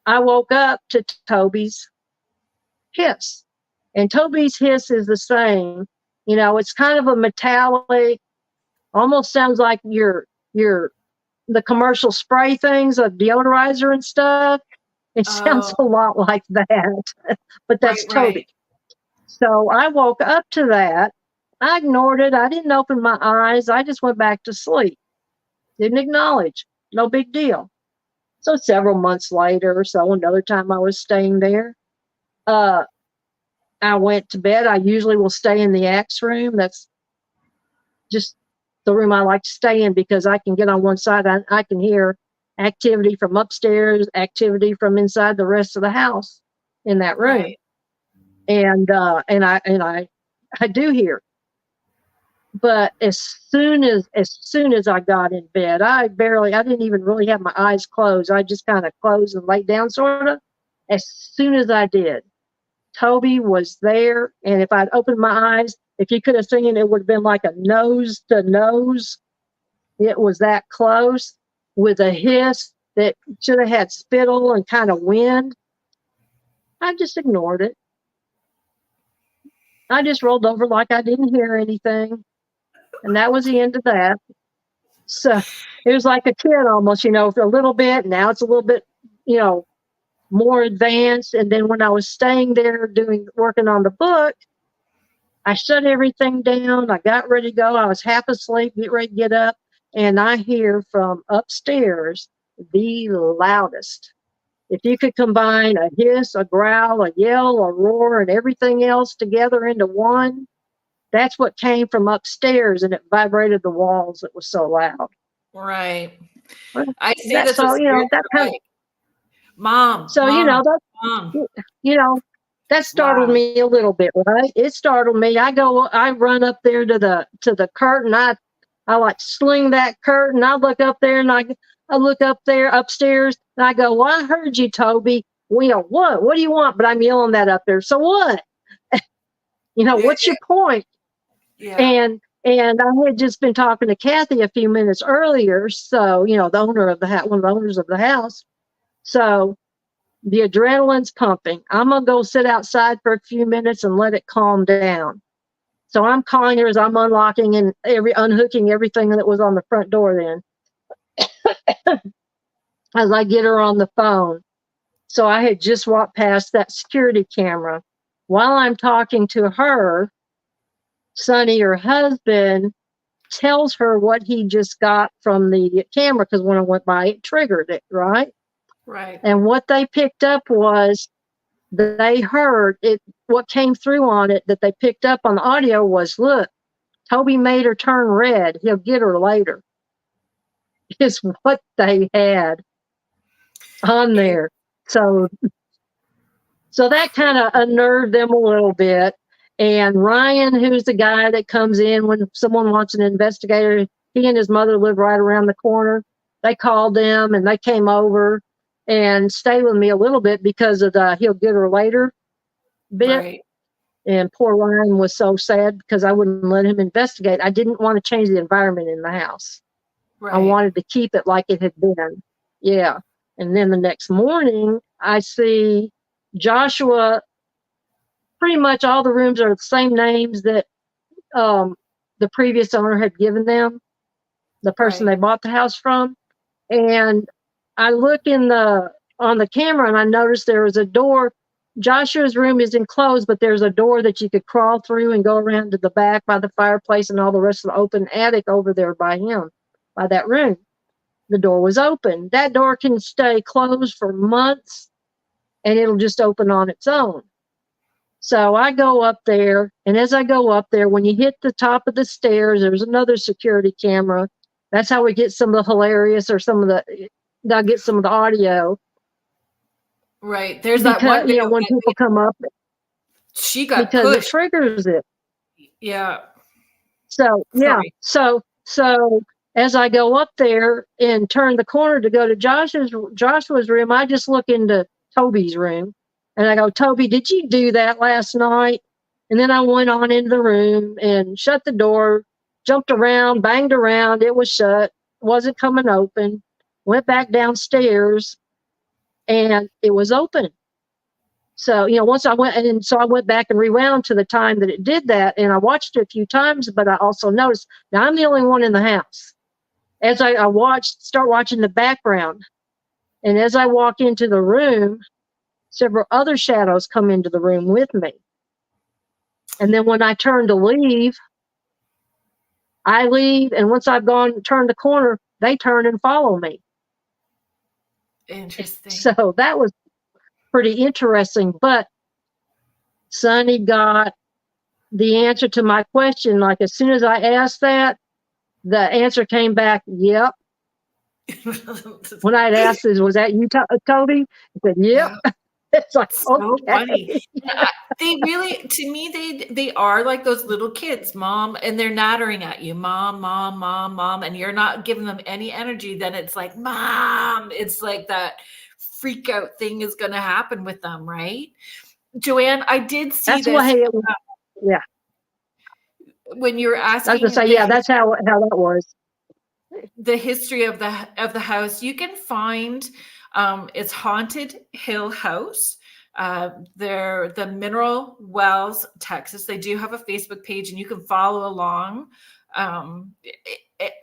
I woke up to Toby's hiss. And Toby's hiss is the same. It's kind of a metallic, almost sounds like the commercial spray things of deodorizer and stuff. It sounds a lot like that, but that's Toby. Right. So I woke up to that. I ignored it. I didn't open my eyes. I just went back to sleep. Didn't acknowledge. No big deal. So several months later, another time I was staying there, I went to bed. I usually will stay in the Axe room. That's just the room I like to stay in because I can get on one side. I can hear activity from upstairs, activity from inside the rest of the house in that room. Right. And I do hear. But as soon as I got in bed, I didn't even really have my eyes closed. I just kind of closed and laid down sort of. As soon as I did, Toby was there. And if I'd opened my eyes, if you could have seen it would have been like a nose to nose. It was that close with a hiss that should have had spittle and kind of wind. I just ignored it. I just rolled over like I didn't hear anything. And that was the end of that. So it was like a kid almost, for a little bit. Now it's a little bit, more advanced. And then when I was staying there working on the book, I shut everything down. I got ready to go. I was half asleep, get ready to get up. And I hear from upstairs the loudest. If you could combine a hiss, a growl, a yell, a roar, and everything else together into one, that's what came from upstairs, and it vibrated the walls. It was so loud. Right. Well, I say this is that kind of, Mom. So, Mom, that's That startled Wow. me a little bit, right? It startled me. I run up there to the curtain. I like sling that curtain. I look up there and I look up there upstairs and I go, well, I heard you, Toby. Well, what? What do you want? But I'm yelling that up there. So what? What's your point? Yeah. And I had just been talking to Kathy a few minutes earlier. So, the owner of the house, one of the owners of the house. So the adrenaline's pumping. I'm going to go sit outside for a few minutes and let it calm down. So I'm calling her as I'm unlocking and unhooking everything that was on the front door then. As I get her on the phone. So I had just walked past that security camera. While I'm talking to her, Sonny, her husband, tells her what he just got from the camera, because when I went by, it triggered it, right? Right. And what they picked up was they heard it. What came through on it that they picked up on the audio was, look, Toby made her turn red. He'll get her later. Is what they had on there. So that kind of unnerved them a little bit. And Ryan, who's the guy that comes in when someone wants an investigator, he and his mother live right around the corner. They called them and they came over and stayed with me a little bit because of the he'll get her later bit. Right. And poor Ryan was so sad because I wouldn't let him investigate. I didn't want to change the environment in the house. Right. I wanted to keep it like it had been. Yeah. And then the next morning, I see Joshua. Pretty much all the rooms are the same names that the previous owner had given them, the person they bought the house from. And I look on the camera and I noticed there was a door. Joshua's room is enclosed, but there's a door that you could crawl through and go around to the back by the fireplace and all the rest of the open attic over there by him, by that room. The door was open. That door can stay closed for months and it'll just open on its own. So I go up there, and as I go up there, when you hit the top of the stairs, there's another security camera. That's how we get some of the hilarious or I'll get some of the audio. Right. There's that one video when people come up. She got because pushed. It triggers it. Yeah. So, yeah. Sorry. So as I go up there and turn the corner to go to Joshua's room, I just look into Toby's room. And I go, Toby, did you do that last night? And then I went on into the room and shut the door, jumped around, banged around. It was shut, wasn't coming open. Went back downstairs and it was open. So, once I went back and rewound to the time that it did that. And I watched it a few times, but I also noticed now I'm the only one in the house. As I start watching the background. And as I walk into the room, several other shadows come into the room with me. And then when I turn to leave, I leave. And once I've turned the corner, they turn and follow me. Interesting. So that was pretty interesting. But Sonny got the answer to my question. Like as soon as I asked that, the answer came back, yep. When I'd asked, was that you, Toby? He said, yep. Yeah. It's like, so okay. funny. They really, to me, they are like those little kids, mom, and they're nattering at you, mom, mom, mom, mom, and you're not giving them any energy. Then it's like, mom, it's like that freak out thing is going to happen with them, right? Joanne, I did see that's this. Yeah. When you were asking, I was gonna say, yeah, that's how that was. The history of the house, you can find. It's Haunted Hill House. They're the Mineral Wells, Texas. They do have a Facebook page and you can follow along. And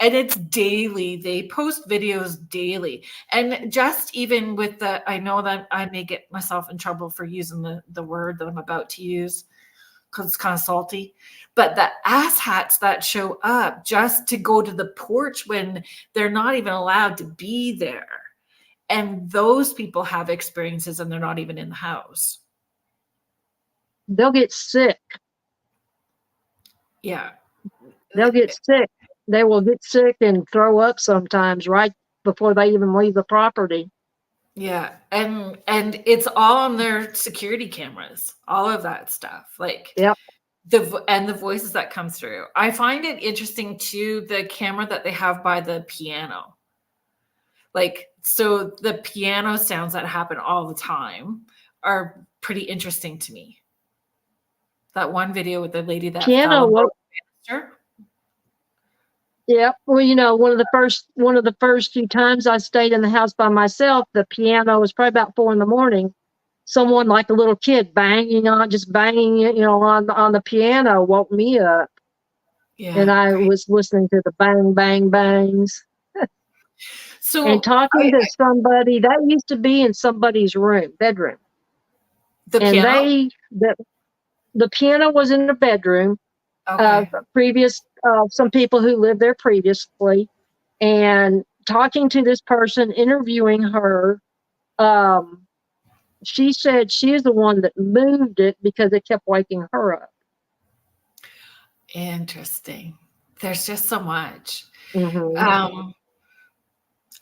it's daily. They post videos daily. And just even with I know that I may get myself in trouble for using the word that I'm about to use because it's kind of salty, but the ass hats that show up just to go to the porch when they're not even allowed to be there. And those people have experiences and they're not even in the house. They'll get sick. Yeah. They'll get sick. They will get sick and throw up sometimes right before they even leave the property. Yeah, and it's all on their security cameras, all of that stuff. Like Yep. the voices that comes through. I find it interesting too, the camera that they have by the piano. Like, so the piano sounds that happen all the time are pretty interesting to me. That one video with the lady that fell Piano, and what? broke the banister. Yep. Well, one of the first few times I stayed in the house by myself, the piano was probably about 4 a.m. Someone like a little kid banging it, on the piano woke me up, and Yeah, I great. was listening to the bang, bang, bangs, and So talking to somebody that used to be in somebody's bedroom, the and piano? the piano was in the bedroom. Okay. Some people who lived there previously, and talking to this person, interviewing her. Um, she said she is the one that moved it because it kept waking her up. Interesting. There's just so much. Mm-hmm.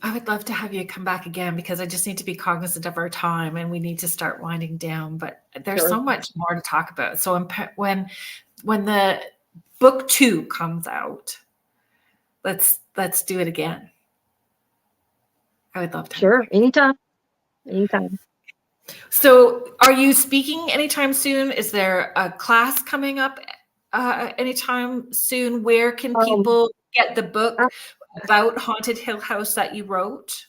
I would love to have you come back again because I just need to be cognizant of our time and we need to start winding down. But there's Sure. so much more to talk about. So when the book 2 comes out, let's do it again. I would love to. Sure. Anytime. So, are you speaking anytime soon? Is there a class coming up anytime soon? Where can Um, people get the book I, about Haunted Hill House that you wrote?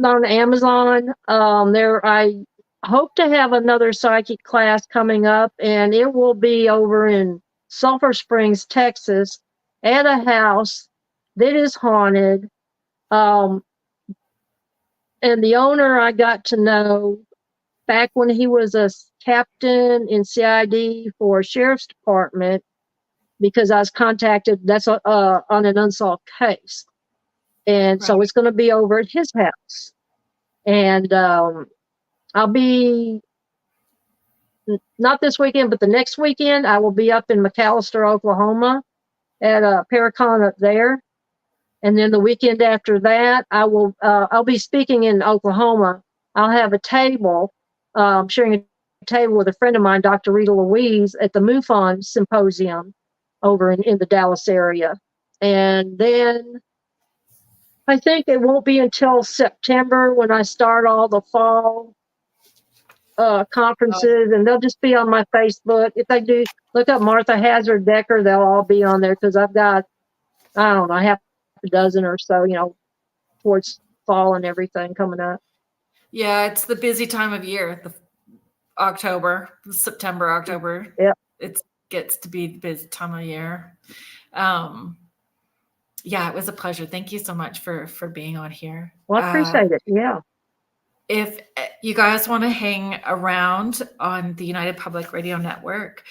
on Amazon. I hope to have another psychic class coming up, and it will be over in Sulphur Springs, Texas, at a house that is haunted. Um, and the owner I got to know back when he was a captain in CID for Sheriff's Department, because I was contacted. That's on an unsolved case, and so Right. it's going to be over at his house. And I'll be not this weekend, but the next weekend. I will be up in McAllister, Oklahoma, at a Paracon up there. And then the weekend after that, I'll be speaking in Oklahoma. I'll have a table, sharing a table with a friend of mine, Dr. Rita Louise, at the MUFON Symposium over in the Dallas area. And then I think it won't be until September when I start all the fall conferences, and they'll just be on my Facebook. If they do look up Martha Hazzard Decker, they'll all be on there because I've got, I don't know, half a dozen or so, towards fall and everything coming up. Yeah, it's the busy time of year, September, October. Yep. It gets to be the busy time of year. Yeah, it was a pleasure. Thank you so much for being on here. Well, I appreciate it. Yeah. If you guys want to hang around on the United Public Radio Network,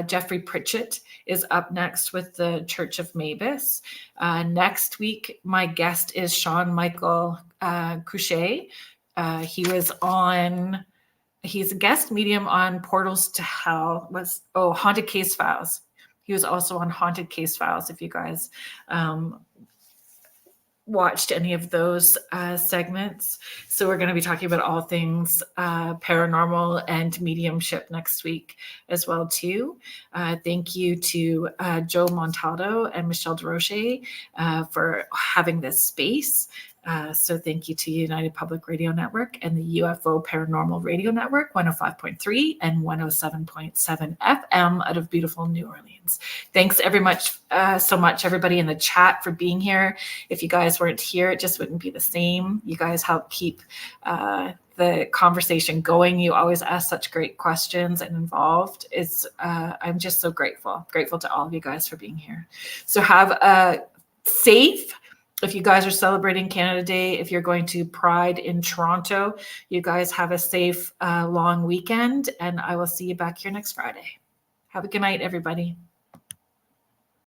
Jeffrey Pritchett is up next with the Church of Mavis. Next week, my guest is Sean Michael Couchet. He's a guest medium on Portals to Hell, Haunted Case Files. He was also on Haunted Case Files, if you guys watched any of those segments. So we're going to be talking about all things paranormal and mediumship next week as well too. Thank you to Joe Montaldo and Michelle DeRoche for having this space. So thank you to United Public Radio Network and the UFO Paranormal Radio Network, 105.3 and 107.7 FM out of beautiful New Orleans. Thanks so much, everybody in the chat, for being here. If you guys weren't here, it just wouldn't be the same. You guys help keep the conversation going. You always ask such great questions and involved. I'm just so grateful to all of you guys for being here. So have a safe, if you guys are celebrating Canada Day, if you're going to Pride in Toronto, you guys have a safe long weekend, and I will see you back here next Friday. Have a good night, everybody.